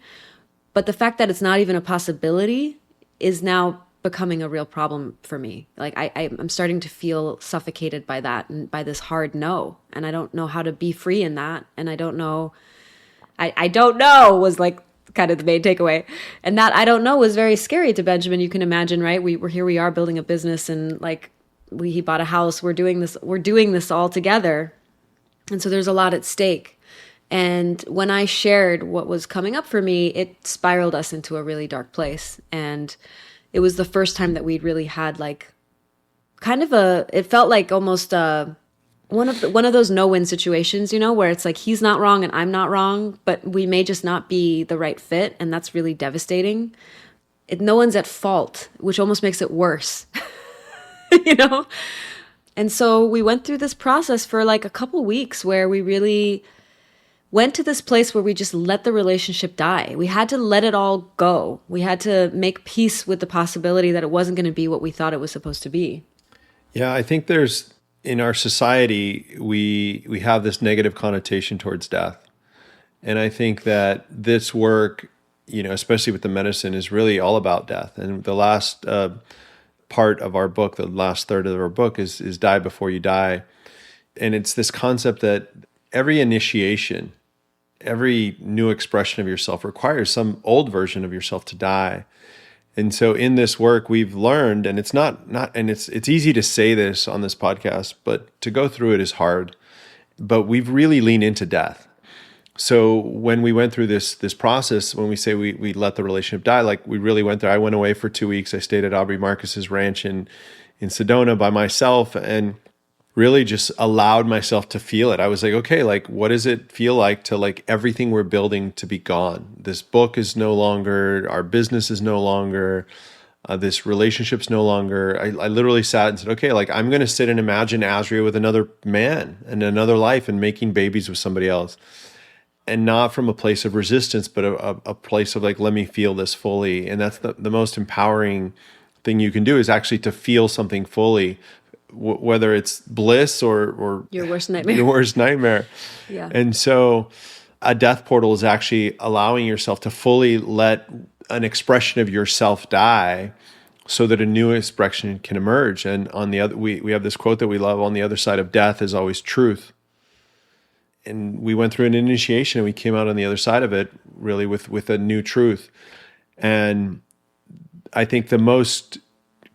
But the fact that it's not even a possibility is now becoming a real problem for me. Like, I'm starting to feel suffocated by that and by this hard no. And I don't know how to be free in that. And I don't know was like kind of the main takeaway. And that, I don't know, was very scary to Benjamin. You can imagine, right? We are building a business, and like he bought a house. We're doing this all together. And so there's a lot at stake. And when I shared what was coming up for me, it spiraled us into a really dark place. And it was the first time that we'd really had like kind of it felt like almost one of those no-win situations, you know, where it's like he's not wrong and I'm not wrong, but we may just not be the right fit, and that's really devastating. No one's at fault, which almost makes it worse, you know? And so we went through this process for like a couple weeks where we really went to this place where we just let the relationship die. We had to let it all go. We had to make peace with the possibility that it wasn't going to be what we thought it was supposed to be. Yeah, I think there's, in our society, we have this negative connotation towards death. And I think that this work, you know, especially with the medicine, is really all about death. And the last part of our book, the last third of our book is Die Before You Die. And it's this concept that every initiation, every new expression of yourself requires some old version of yourself to die. And so in this work, we've learned, and it's it's easy to say this on this podcast, but to go through it is hard. But we've really leaned into death. So when we went through this process, when we say we let the relationship die, like we really went there. I went away for 2 weeks. I stayed at Aubrey Marcus's ranch in Sedona by myself, and really just allowed myself to feel it. I was like, okay, like what does it feel like to like everything we're building to be gone? This book is no longer, our business is no longer, this relationship's no longer. I literally sat and said, okay, like I'm going to sit and imagine Azrya with another man and another life and making babies with somebody else. And not from a place of resistance, but a place of like, let me feel this fully. And that's the most empowering thing you can do, is actually to feel something fully, whether it's bliss or your worst nightmare. Your worst nightmare. Yeah. And so a death portal is actually allowing yourself to fully let an expression of yourself die so that a new expression can emerge. And on the other, we have this quote that we love: on the other side of death is always truth. And we went through an initiation and we came out on the other side of it really with a new truth. And I think the most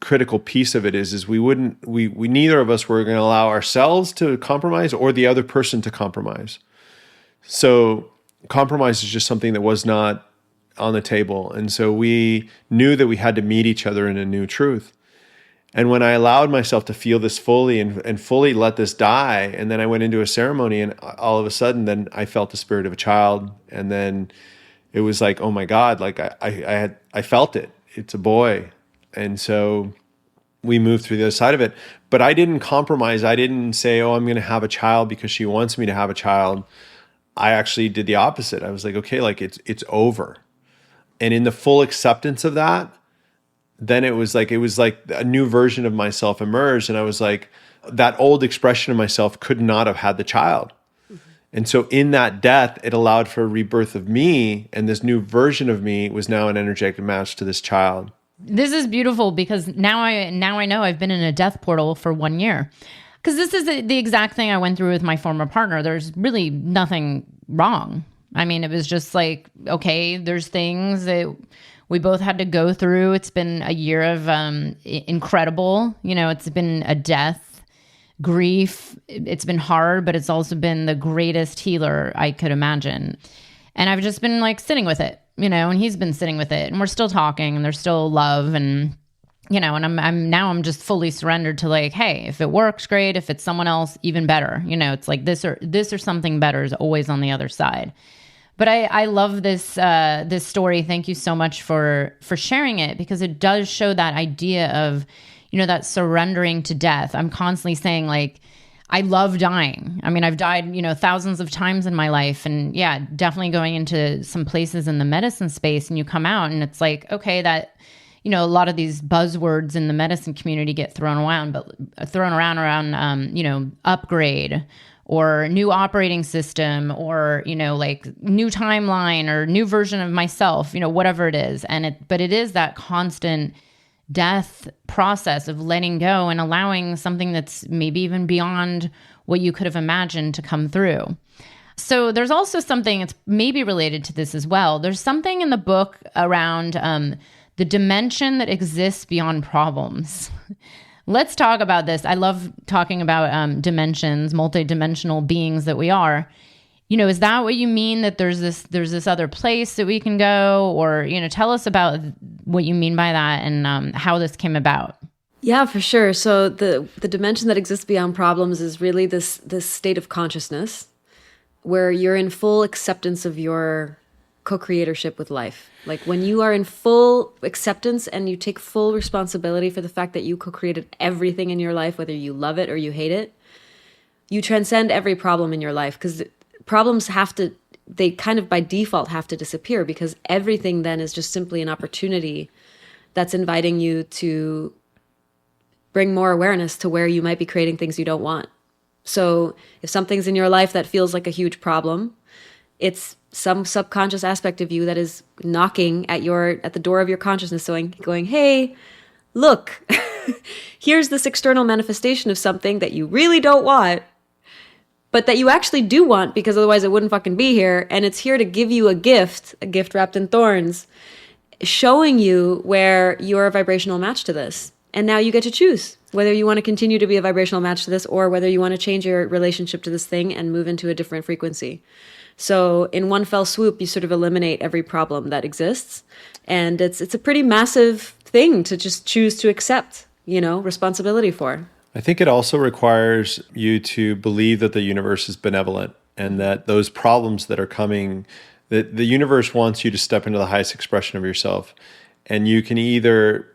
critical piece of it is we neither of us were going to allow ourselves to compromise or the other person to compromise. So compromise is just something that was not on the table. And so we knew that we had to meet each other in a new truth. And when I allowed myself to feel this fully and fully let this die, and then I went into a ceremony, and all of a sudden then I felt the spirit of a child. And then it was like, oh my God, like I felt it. It's a boy. And so we moved through the other side of it. But I didn't compromise. I didn't say, oh, I'm going to have a child because she wants me to have a child. I actually did the opposite. I was like, okay, like it's over. And in the full acceptance of that, then it was like a new version of myself emerged. And I was like, that old expression of myself could not have had the child. Mm-hmm. And so in that death, it allowed for a rebirth of me. And this new version of me was now an energetic match to this child. This is beautiful, because now I know I've been in a death portal for 1 year. Because this is the exact thing I went through with my former partner. There's really nothing wrong. I mean, it was just like, okay, there's things that we both had to go through. It's been a year of incredible, it's been a death, grief. It's been hard, but it's also been the greatest healer I could imagine. And I've just been like sitting with it, and he's been sitting with it, and we're still talking, and there's still love, and and I'm just fully surrendered to like, hey, if it works, great. If it's someone else, even better. It's like this or something better is always on the other side. But I love this this story. Thank you so much for sharing it, because it does show that idea of, that surrendering to death. I'm constantly saying, like, I love dying. I mean, I've died, thousands of times in my life. And yeah, definitely going into some places in the medicine space, and you come out and it's like, okay, that, a lot of these buzzwords in the medicine community get thrown around, upgrade, or new operating system, or, like new timeline, or new version of myself, whatever it is. But it is that constant death process of letting go and allowing something that's maybe even beyond what you could have imagined to come through. So there's also something that's maybe related to this as well. There's something in the book around the dimension that exists beyond problems. Let's talk about this. I love talking about dimensions, multidimensional beings that we are. Is that what you mean, that there's this other place that we can go? Or, tell us about what you mean by that and how this came about. Yeah, for sure. So the dimension that exists beyond problems is really this state of consciousness where you're in full acceptance of your co-creatorship with life. Like when you are in full acceptance and you take full responsibility for the fact that you co-created everything in your life, whether you love it or you hate it, you transcend every problem in your life, because problems they kind of by default have to disappear, because everything then is just simply an opportunity that's inviting you to bring more awareness to where you might be creating things you don't want. So if something's in your life that feels like a huge problem, it's some subconscious aspect of you that is knocking at the door of your consciousness, going, hey, look, here's this external manifestation of something that you really don't want, but that you actually do want, because otherwise it wouldn't fucking be here. And it's here to give you a gift wrapped in thorns, showing you where you're a vibrational match to this. And now you get to choose whether you want to continue to be a vibrational match to this, or whether you want to change your relationship to this thing and move into a different frequency. So in one fell swoop, you sort of eliminate every problem that exists. And it's a pretty massive thing to just choose to accept, responsibility for. I think it also requires you to believe that the universe is benevolent, and that those problems that are coming, that the universe wants you to step into the highest expression of yourself. And you can either,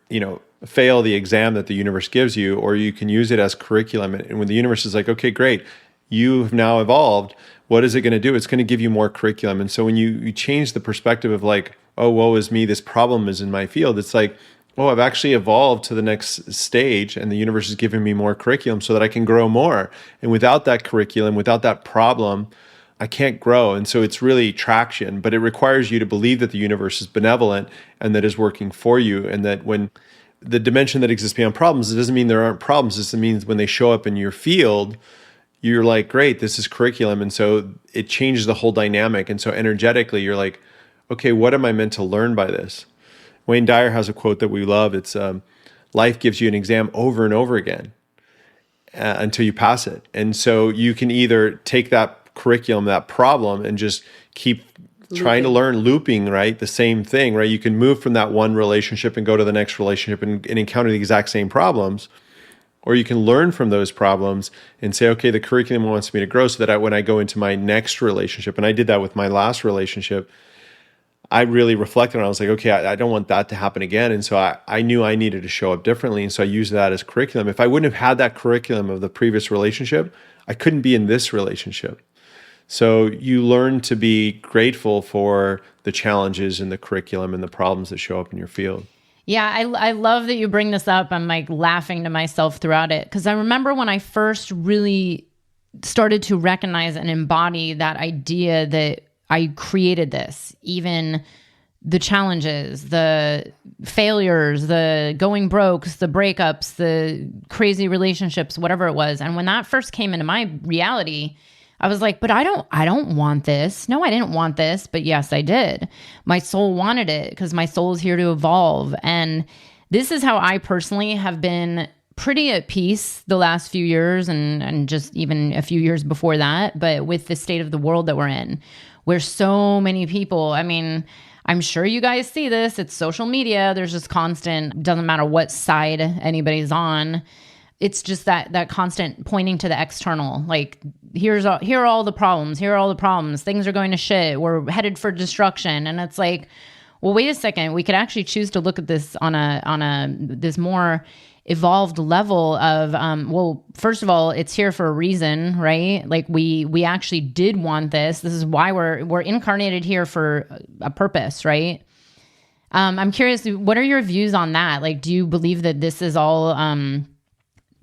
fail the exam that the universe gives you, or you can use it as curriculum. And when the universe is like, okay, great, you have now evolved, what is it going to do? It's going to give you more curriculum. And so when you change the perspective of like, oh, woe is me, this problem is in my field, it's like, oh, I've actually evolved to the next stage, and the universe is giving me more curriculum so that I can grow more. And without that curriculum, without that problem, I can't grow. And so it's really traction, but it requires you to believe that the universe is benevolent and that is working for you. And that when the dimension that exists beyond problems, it doesn't mean there aren't problems. It just means when they show up in your field, you're like, great, this is curriculum. And so it changes the whole dynamic. And so energetically, you're like, okay, what am I meant to learn by this? Wayne Dyer has a quote that we love. It's, life gives you an exam over and over again until you pass it. And so you can either take that curriculum, that problem, and just keep trying to learn, looping, right? The same thing, right? You can move from that one relationship and go to the next relationship and encounter the exact same problems. Or you can learn from those problems and say, okay, the curriculum wants me to grow so that when I go into my next relationship, and I did that with my last relationship, I really reflected on it. I was like, okay, I don't want that to happen again. And so I knew I needed to show up differently. And so I used that as curriculum. If I wouldn't have had that curriculum of the previous relationship, I couldn't be in this relationship. So you learn to be grateful for the challenges and the curriculum and the problems that show up in your field. Yeah, I love that you bring this up. I'm like laughing to myself throughout it, because I remember when I first really started to recognize and embody that idea that I created this, even the challenges, the failures, the going brokes, the breakups, the crazy relationships, whatever it was. And when that first came into my reality, I was like, but I don't want this. No, I didn't want this. But yes, I did. My soul wanted it because my soul is here to evolve. And this is how I personally have been pretty at peace the last few years and just even a few years before that. But with the state of the world that we're in, where so many people, I mean, I'm sure you guys see this. It's social media. There's just constant, doesn't matter what side anybody's on. It's just that constant pointing to the external, like here are all the problems. Here are all the problems. Things are going to shit. We're headed for destruction. And it's like, well, wait a second. We could actually choose to look at this on this more evolved level of, well, first of all, it's here for a reason, right? Like we actually did want this. This is why we're incarnated here for a purpose, right? I'm curious, what are your views on that? Like, do you believe that this is all,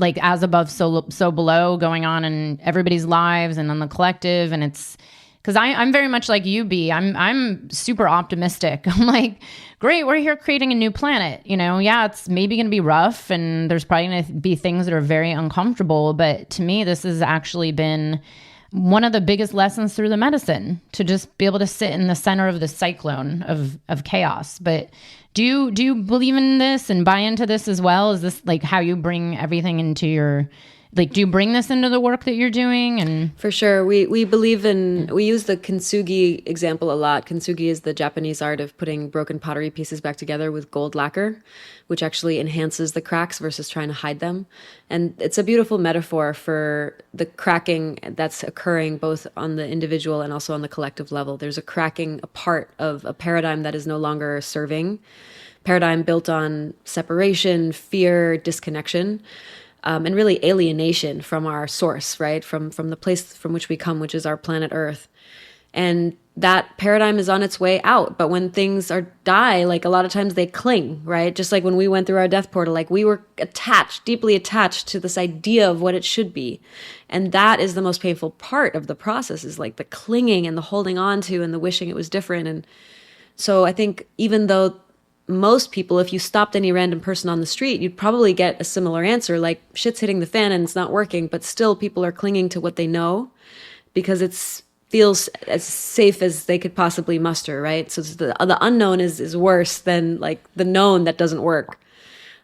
like as above, so below going on in everybody's lives and on the collective? And it's because I'm very much like you, B. I'm super optimistic. I'm like, great, we're here creating a new planet. Yeah, it's maybe going to be rough and there's probably going to be things that are very uncomfortable. But to me, this has actually been one of the biggest lessons through the medicine, to just be able to sit in the center of the cyclone of chaos. But do you believe in this and buy into this as well? Is this like how you bring everything into your, like, do you bring this into the work that you're doing? And for sure, we believe in, we use the kintsugi example a lot. Kintsugi is the Japanese art of putting broken pottery pieces back together with gold lacquer, which actually enhances the cracks versus trying to hide them. And it's a beautiful metaphor for the cracking that's occurring both on the individual and also on the collective level. There's a cracking apart of a paradigm that is no longer serving, paradigm built on separation, fear, disconnection. And really alienation from our source, right? From the place from which we come, which is our planet Earth. And that paradigm is on its way out. But when things die, like a lot of times they cling, right? Just like when we went through our death portal, like we were deeply attached to this idea of what it should be. And that is the most painful part of the process, is like the clinging and the holding on to and the wishing it was different. And so I think even though most people, if you stopped any random person on the street, you'd probably get a similar answer, like shit's hitting the fan and it's not working, but still people are clinging to what they know because it feels as safe as they could possibly muster, right? So the unknown is worse than like the known that doesn't work.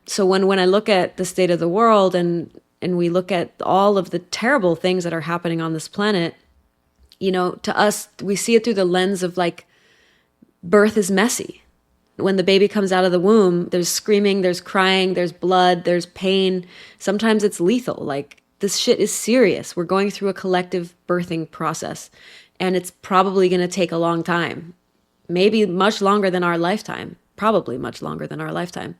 So when I look at the state of the world and we look at all of the terrible things that are happening on this planet, you know, to us, we see it through the lens of like, birth is messy. When the baby comes out of the womb, there's screaming, there's crying, there's blood, there's pain. Sometimes it's lethal. Like, this shit is serious. We're going through a collective birthing process, and it's probably going to take a long time. Maybe much longer than our lifetime. Probably much longer than our lifetime.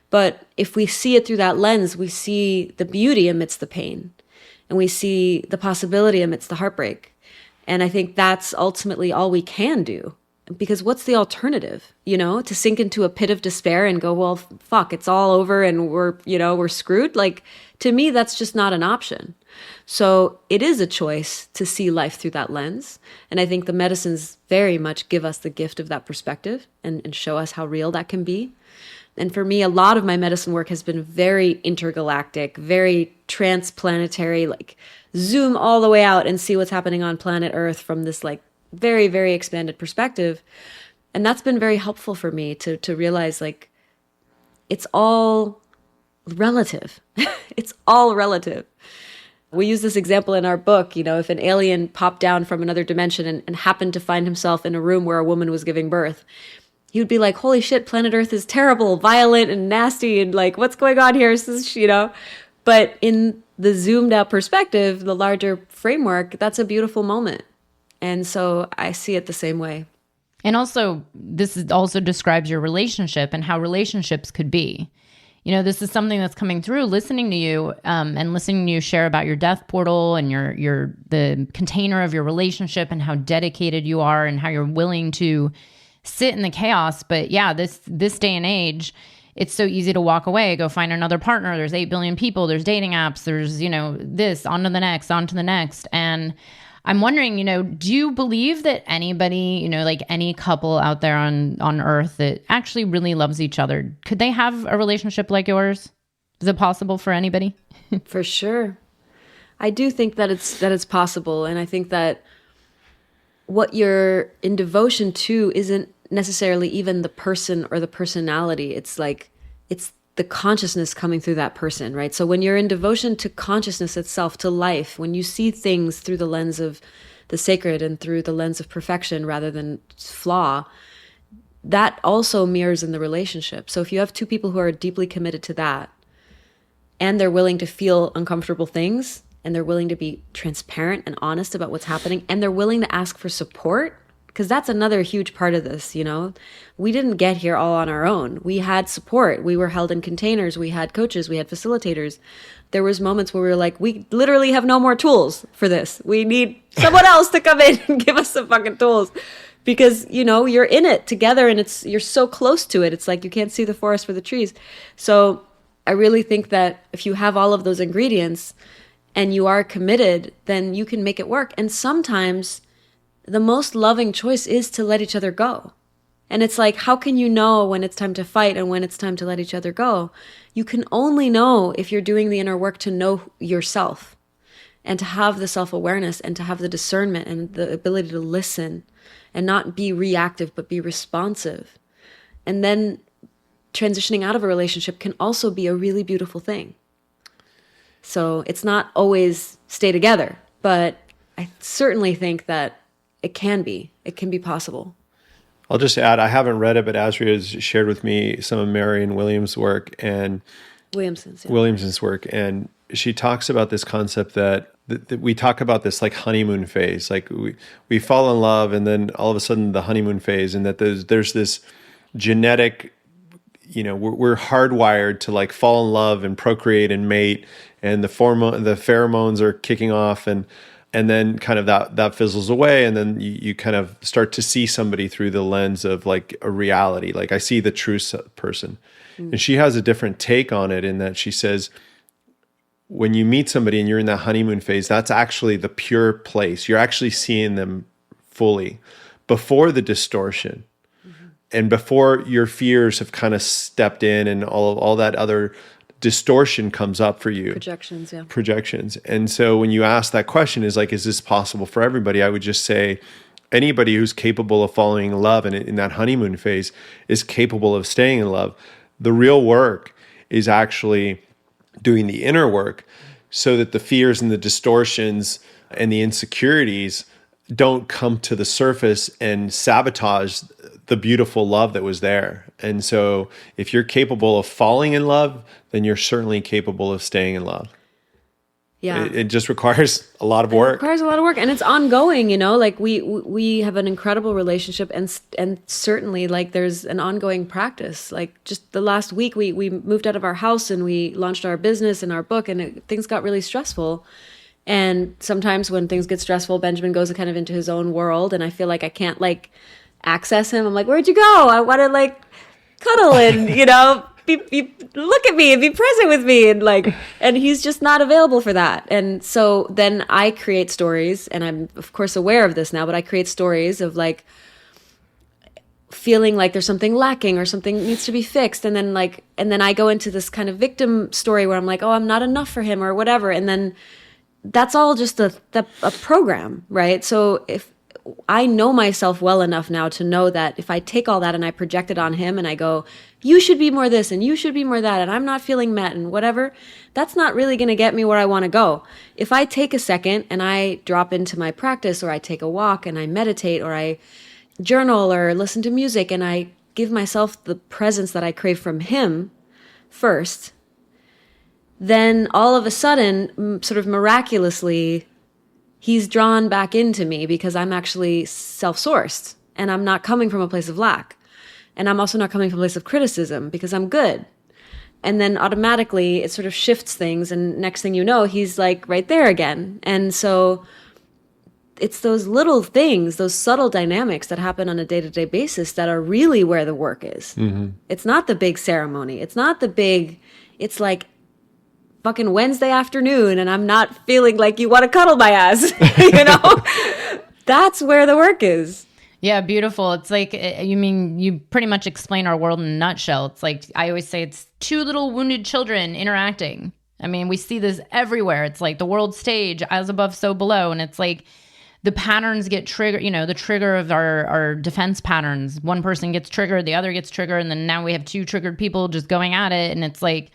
But if we see it through that lens, we see the beauty amidst the pain, and we see the possibility amidst the heartbreak. And I think that's ultimately all we can do. Because what's the alternative, you know, to sink into a pit of despair and go, well, fuck, it's all over and we're screwed. Like, to me, that's just not an option. So it is a choice to see life through that lens. And I think the medicines very much give us the gift of that perspective and show us how real that can be. And for me, a lot of my medicine work has been very intergalactic, very transplanetary, like zoom all the way out and see what's happening on planet Earth from this like very, very expanded perspective. And that's been very helpful for me to realize like it's all relative. It's all relative. We use this example in our book, you know, if an alien popped down from another dimension and happened to find himself in a room where a woman was giving birth, he would be like, holy shit, planet Earth is terrible, violent and nasty, and like, what's going on here? This is, you know, but in the zoomed out perspective, the larger framework, that's a beautiful moment. And so I see it the same way. And also, also describes your relationship and how relationships could be. You know, this is something that's coming through listening to you and listening to you share about your death portal and the container of your relationship and how dedicated you are and how you're willing to sit in the chaos. But yeah, this day and age, it's so easy to walk away, go find another partner. There's 8 billion people, there's dating apps, there's, you know, this, on to the next. And I'm wondering, you know, do you believe that anybody, you know, like any couple out there on Earth that actually really loves each other, could they have a relationship like yours? Is it possible for anybody? For sure. I do think that it's possible. And I think that what you're in devotion to isn't necessarily even the person or the personality. It's like, it's the consciousness coming through that person, right? So when you're in devotion to consciousness itself, to life, when you see things through the lens of the sacred and through the lens of perfection rather than flaw, that also mirrors in the relationship. So if you have two people who are deeply committed to that, and they're willing to feel uncomfortable things, and they're willing to be transparent and honest about what's happening, and they're willing to ask for support, because that's another huge part of this, you know? We didn't get here all on our own. We had support. We were held in containers. We had coaches. We had facilitators. There was moments where we were like, we literally have no more tools for this. We need someone else to come in and give us some fucking tools. Because, you know, you're in it together and you're so close to it. It's like you can't see the forest for the trees. So I really think that if you have all of those ingredients and you are committed, then you can make it work. And sometimes the most loving choice is to let each other go. And it's like, how can you know when it's time to fight and when it's time to let each other go? You can only know if you're doing the inner work to know yourself. and to have the self-awareness and to have the discernment and the ability to listen and not be reactive, but be responsive. And then transitioning out of a relationship can also be a really beautiful thing. So it's not always stay together, but I certainly think that it can be possible. I'll just add, I haven't read it, but Azrya has shared with me some of Marianne Williamson's work, and she talks about this concept that we talk about this like honeymoon phase, like we fall in love, and then all of a sudden the honeymoon phase, and that there's this genetic, we're hardwired to like fall in love and procreate and mate, and the pheromones are kicking off, and then kind of that fizzles away, and then you kind of start to see somebody through the lens of like a reality. Like I see the true person. And she has a different take on it in that she says, when you meet somebody and you're in that honeymoon phase, that's actually the pure place. You're actually seeing them fully before the distortion. And before your fears have kind of stepped in and all that other distortion comes up for you. Projections. And so when you ask that question is this possible for everybody? I would just say anybody who's capable of falling in love and in that honeymoon phase is capable of staying in love. The real work is actually doing the inner work so that the fears and the distortions and the insecurities don't come to the surface and sabotage the beautiful love that was there. And so if you're capable of falling in love, then you're certainly capable of staying in love. Yeah. It just requires a lot of work. It requires a lot of work, and it's ongoing, like we have an incredible relationship, and certainly like there's an ongoing practice. Like just the last week we moved out of our house and we launched our business and our book, and things got really stressful. And sometimes when things get stressful, Benjamin goes kind of into his own world, and I feel like I can't like access him. I'm like, where'd you go? I want to like cuddle and, be look at me and be present with me, and he's just not available for that. And so then I create stories, and I'm of course aware of this now, but I create stories of like feeling like there's something lacking or something needs to be fixed, and then I go into this kind of victim story where I'm like, oh, I'm not enough for him or whatever, and then that's all just a program, right? So if I know myself well enough now to know that if I take all that and I project it on him and I go, you should be more this and you should be more that, and I'm not feeling met and whatever, that's not really going to get me where I want to go. If I take a second and I drop into my practice, or I take a walk and I meditate, or I journal or listen to music, and I give myself the presence that I crave from him first, then all of a sudden, sort of miraculously, he's drawn back into me because I'm actually self-sourced, and I'm not coming from a place of lack. And I'm also not coming from a place of criticism because I'm good. And then automatically it sort of shifts things, and next thing you know, he's like right there again. And so it's those little things, those subtle dynamics that happen on a day-to-day basis that are really where the work is. Mm-hmm. It's not the big ceremony. It's like fucking Wednesday afternoon and I'm not feeling like you want to cuddle my ass, That's where the work is. Yeah, beautiful. It's like, you pretty much explain our world in a nutshell. It's like, I always say it's two little wounded children interacting. I mean, we see this everywhere. It's like the world stage, as above, so below. And it's like the patterns get triggered, the trigger of our defense patterns. One person gets triggered, the other gets triggered. And then now we have two triggered people just going at it. And it's like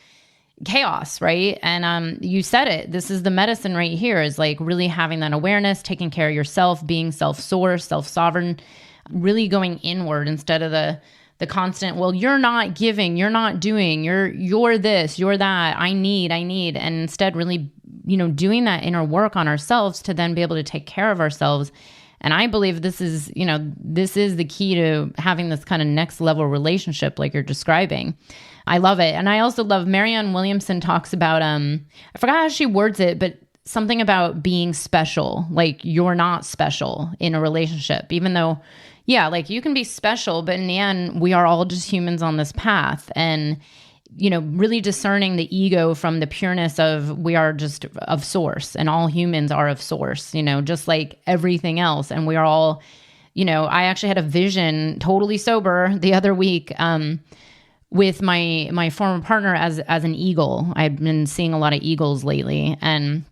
chaos, right? And you said it. This is the medicine right here, is like really having that awareness, taking care of yourself, being self-sourced, self-sovereign, really going inward instead of the constant, well, you're not giving, you're not doing, you're this, you're that, I need, and instead really, doing that inner work on ourselves to then be able to take care of ourselves. And I believe this is the key to having this kind of next level relationship like you're describing. I love it. And I also love Marianne Williamson talks about, I forgot how she words it, but something about being special. Like you're not special in a relationship, even though, yeah, like you can be special, but in the end, we are all just humans on this path. And, really discerning the ego from the pureness of we are just of source, and all humans are of source, just like everything else. And we are all, I actually had a vision totally sober the other week, with my former partner as an eagle. I've been seeing a lot of eagles lately, and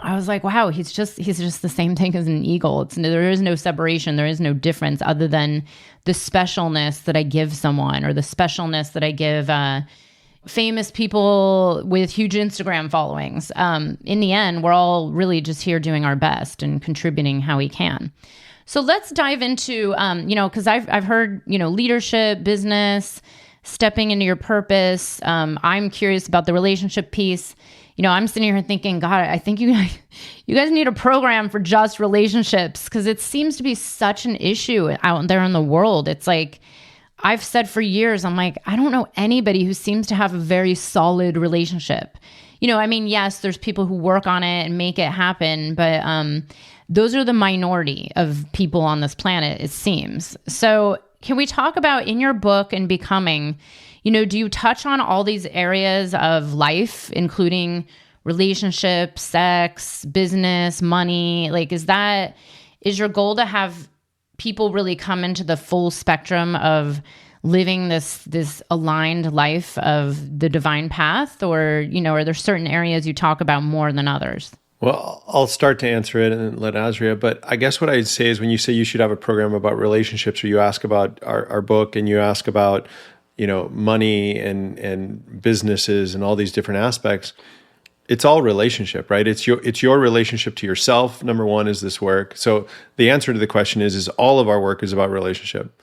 I was like, wow, he's just the same thing as an eagle. There is no separation. There is no difference other than the specialness that I give someone, or the specialness that I give famous people with huge Instagram followings. In the end, we're all really just here doing our best and contributing how we can. So let's dive into, because I've heard, leadership, business, stepping into your purpose. I'm curious about the relationship piece. I'm sitting here thinking, God, I think you guys need a program for just relationships, because it seems to be such an issue out there in the world. It's like, I've said for years, I'm like, I don't know anybody who seems to have a very solid relationship. Yes, there's people who work on it and make it happen, but those are the minority of people on this planet, it seems. So can we talk about, in your book and Becoming, do you touch on all these areas of life, including relationships, sex, business, money? Like, is your goal to have people really come into the full spectrum of living this aligned life of the divine path? Or, are there certain areas you talk about more than others? Well, I'll start to answer it and let Azrya. But I guess what I'd say is, when you say you should have a program about relationships, or you ask about our book, and you ask about, money and businesses and all these different aspects, it's all relationship, right? It's your relationship to yourself. Number one is this work. So the answer to the question is all of our work is about relationship.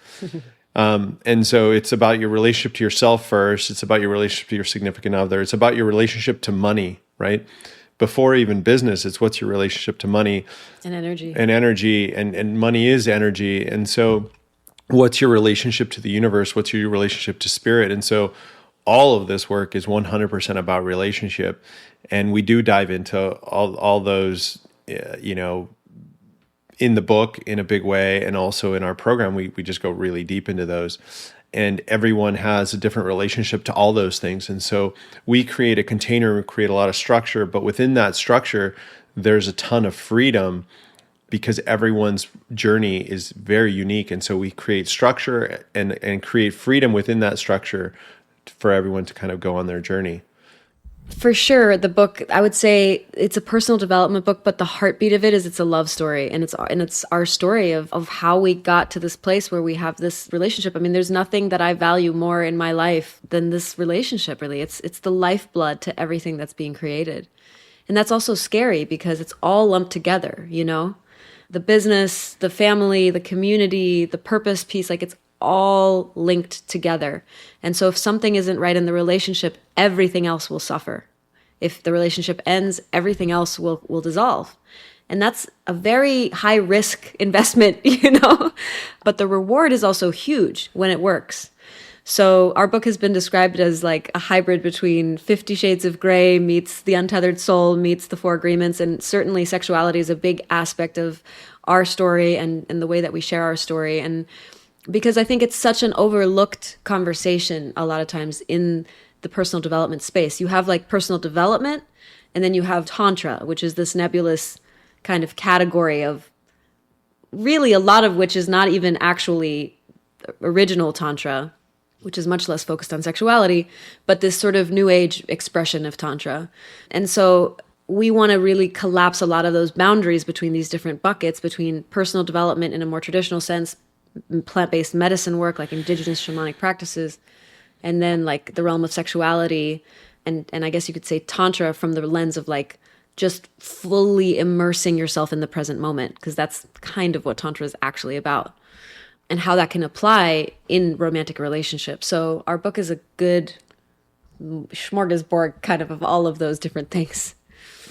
And so it's about your relationship to yourself first. It's about your relationship to your significant other. It's about your relationship to money, right? Before even business, it's what's your relationship to money and energy. And money is energy. And so what's your relationship to the universe? What's your relationship to spirit? And so all of this work is 100% about relationship. And we do dive into all those, in the book in a big way. And also in our program, we just go really deep into those. And everyone has a different relationship to all those things. And so we create a container, we create a lot of structure, but within that structure, there's a ton of freedom, because everyone's journey is very unique. And so we create structure and create freedom within that structure for everyone to kind of go on their journey. For sure, the book, I would say it's a personal development book, but the heartbeat of it is it's a love story, and it's our story of how we got to this place where we have this relationship. I mean, there's nothing that I value more in my life than this relationship, really. It's the lifeblood to everything that's being created. And that's also scary, because it's all lumped together, The business, the family, the community, the purpose piece, like it's all linked together. And so if something isn't right in the relationship, everything else will suffer. If the relationship ends, everything else will dissolve. And that's a very high risk investment, but the reward is also huge when it works. So our book has been described as like a hybrid between 50 Shades of Grey meets The Untethered Soul meets The Four Agreements. And certainly sexuality is a big aspect of our story and the way that we share our story. And because I think it's such an overlooked conversation a lot of times in the personal development space. You have like personal development, and then you have Tantra, which is this nebulous kind of category of really a lot of which is not even actually original Tantra, which is much less focused on sexuality, but this sort of new age expression of Tantra. And so we want to really collapse a lot of those boundaries between these different buckets, between personal development in a more traditional sense, plant-based medicine work like indigenous shamanic practices, and then like the realm of sexuality, and I guess you could say Tantra from the lens of like just fully immersing yourself in the present moment, because that's kind of what Tantra is actually about, and how that can apply in romantic relationships. So our book is a good smorgasbord kind of all of those different things.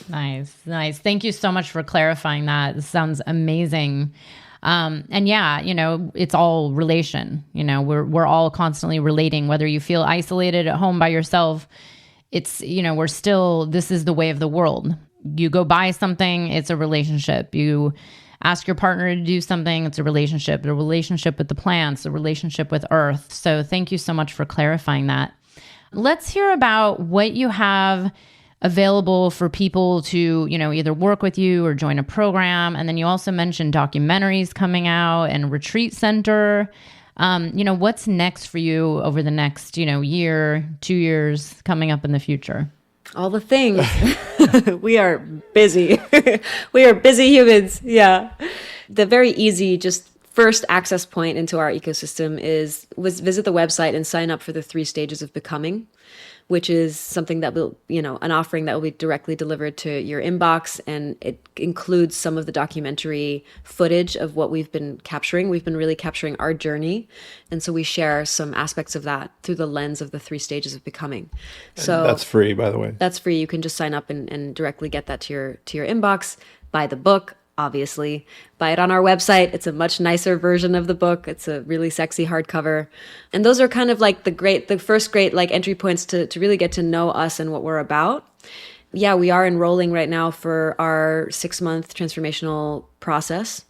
Nice. Thank you so much for clarifying that. This sounds amazing. And yeah, it's all relation. We're all constantly relating, whether you feel isolated at home by yourself. It's, we're still, this is the way of the world. You go buy something, it's a relationship. You ask your partner to do something, it's a relationship with the plants, a relationship with Earth. So thank you so much for clarifying that. Let's hear about what you have available for people to, either work with you or join a program. And then you also mentioned documentaries coming out and retreat center. What's next for you over the next, year, 2 years coming up in the future? All the things. We are busy. We are busy humans. Yeah. The very easy, just first access point into our ecosystem was visit the website and sign up for the 3 stages of becoming, which is something that will, an offering that will be directly delivered to your inbox. And it includes some of the documentary footage of what we've been capturing. We've been really capturing our journey. And so we share some aspects of that through the lens of the 3 stages of becoming. So that's free, by the way. That's free. You can just sign up and directly get that to your inbox. Buy the book, obviously. Buy it on our website. It's a much nicer version of the book. It's a really sexy hardcover. And those are kind of like the first great like entry points to really get to know us and what we're about. Yeah, we are enrolling right now for our 6-month transformational process.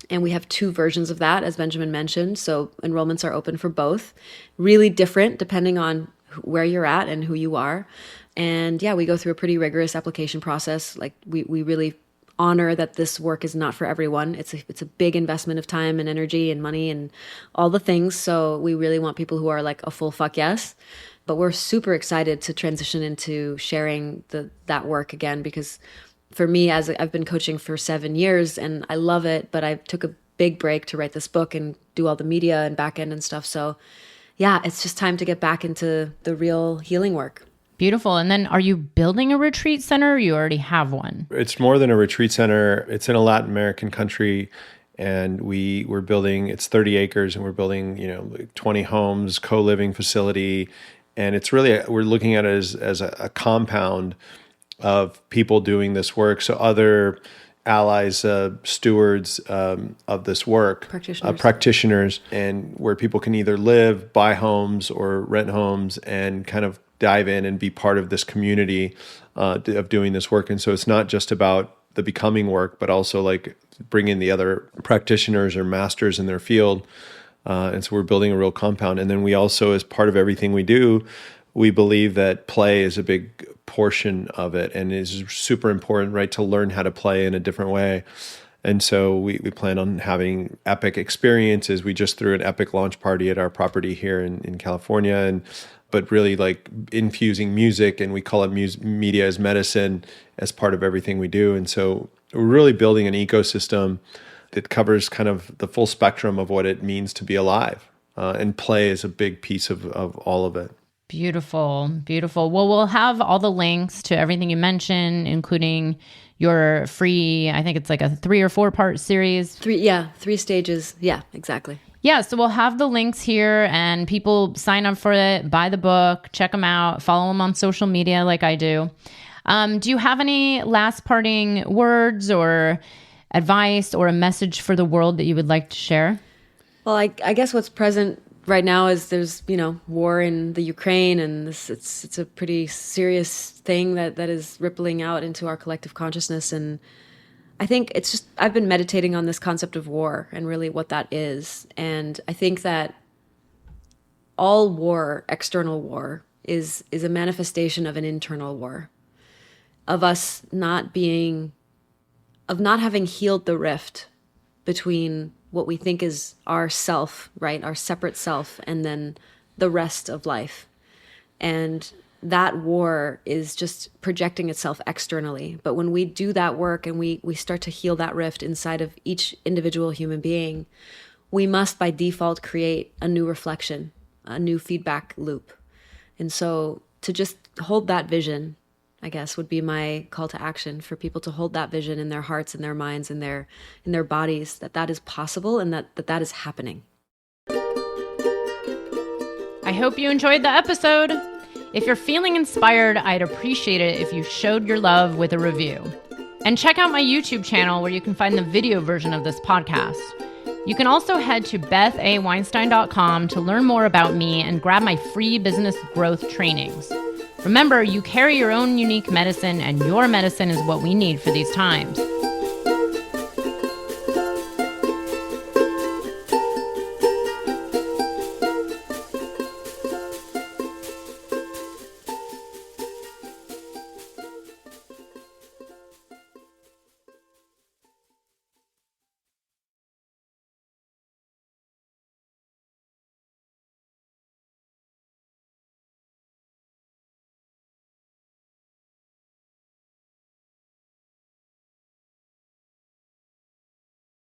And we have 2 versions of that, as Benjamin mentioned. So enrollments are open for both. Really different depending on where you're at and who you are. And yeah, we go through a pretty rigorous application process. Like we really honor that this work is not for everyone. It's a big investment of time and energy and money and all the things. So we really want people who are like a full fuck yes. But we're super excited to transition into sharing that work again, because for me, as I've been coaching for 7 years and I love it, but I took a big break to write this book and do all the media and back end and stuff. So yeah, it's just time to get back into the real healing work. Beautiful. And then are you building a retreat center or you already have one? It's more than a retreat center. It's in a Latin American country. And we're building, it's 30 acres and we're building, 20 homes, co-living facility. And it's really, we're looking at it as a compound of people doing this work. So other allies, stewards of this work, practitioners, and where people can either live, buy homes or rent homes and kind of dive in and be part of this community of doing this work. And so it's not just about the becoming work, but also like bringing the other practitioners or masters in their field. And so we're building a real compound. And then we also, as part of everything we do, we believe that play is a big portion of it and is super important, right, to learn how to play in a different way. And so we plan on having epic experiences. We just threw an epic launch party at our property here in California, but really like infusing music, and we call it media as medicine as part of everything we do. And so we're really building an ecosystem that covers kind of the full spectrum of what it means to be alive. And play is a big piece of all of it. Beautiful, beautiful. Well, we'll have all the links to everything you mentioned, including your free, I think it's like a 3 or 4 part series. 3 stages. Yeah, exactly. Yeah, so we'll have the links here and people sign up for it, buy the book, check them out, follow them on social media like I do. Do you have any last parting words or advice or a message for the world that you would like to share? Well, I guess what's present right now is there's, war in the Ukraine, and it's a pretty serious thing that is rippling out into our collective consciousness. And I think it's just, I've been meditating on this concept of war and really what that is. And I think that all war, external war, is a manifestation of an internal war, of us not having healed the rift between what we think is our self, right? Our separate self, and then the rest of life. And that war is just projecting itself externally. But when we do that work and we start to heal that rift inside of each individual human being, we must by default create a new reflection, a new feedback loop. And so to just hold that vision, I guess, would be my call to action for people to hold that vision in their hearts and their minds and in their bodies, that is possible and that is happening. I hope you enjoyed the episode. If you're feeling inspired, I'd appreciate it if you showed your love with a review. And check out my YouTube channel where you can find the video version of this podcast. You can also head to BethAWeinstein.com to learn more about me and grab my free business growth trainings. Remember, you carry your own unique medicine, and your medicine is what we need for these times.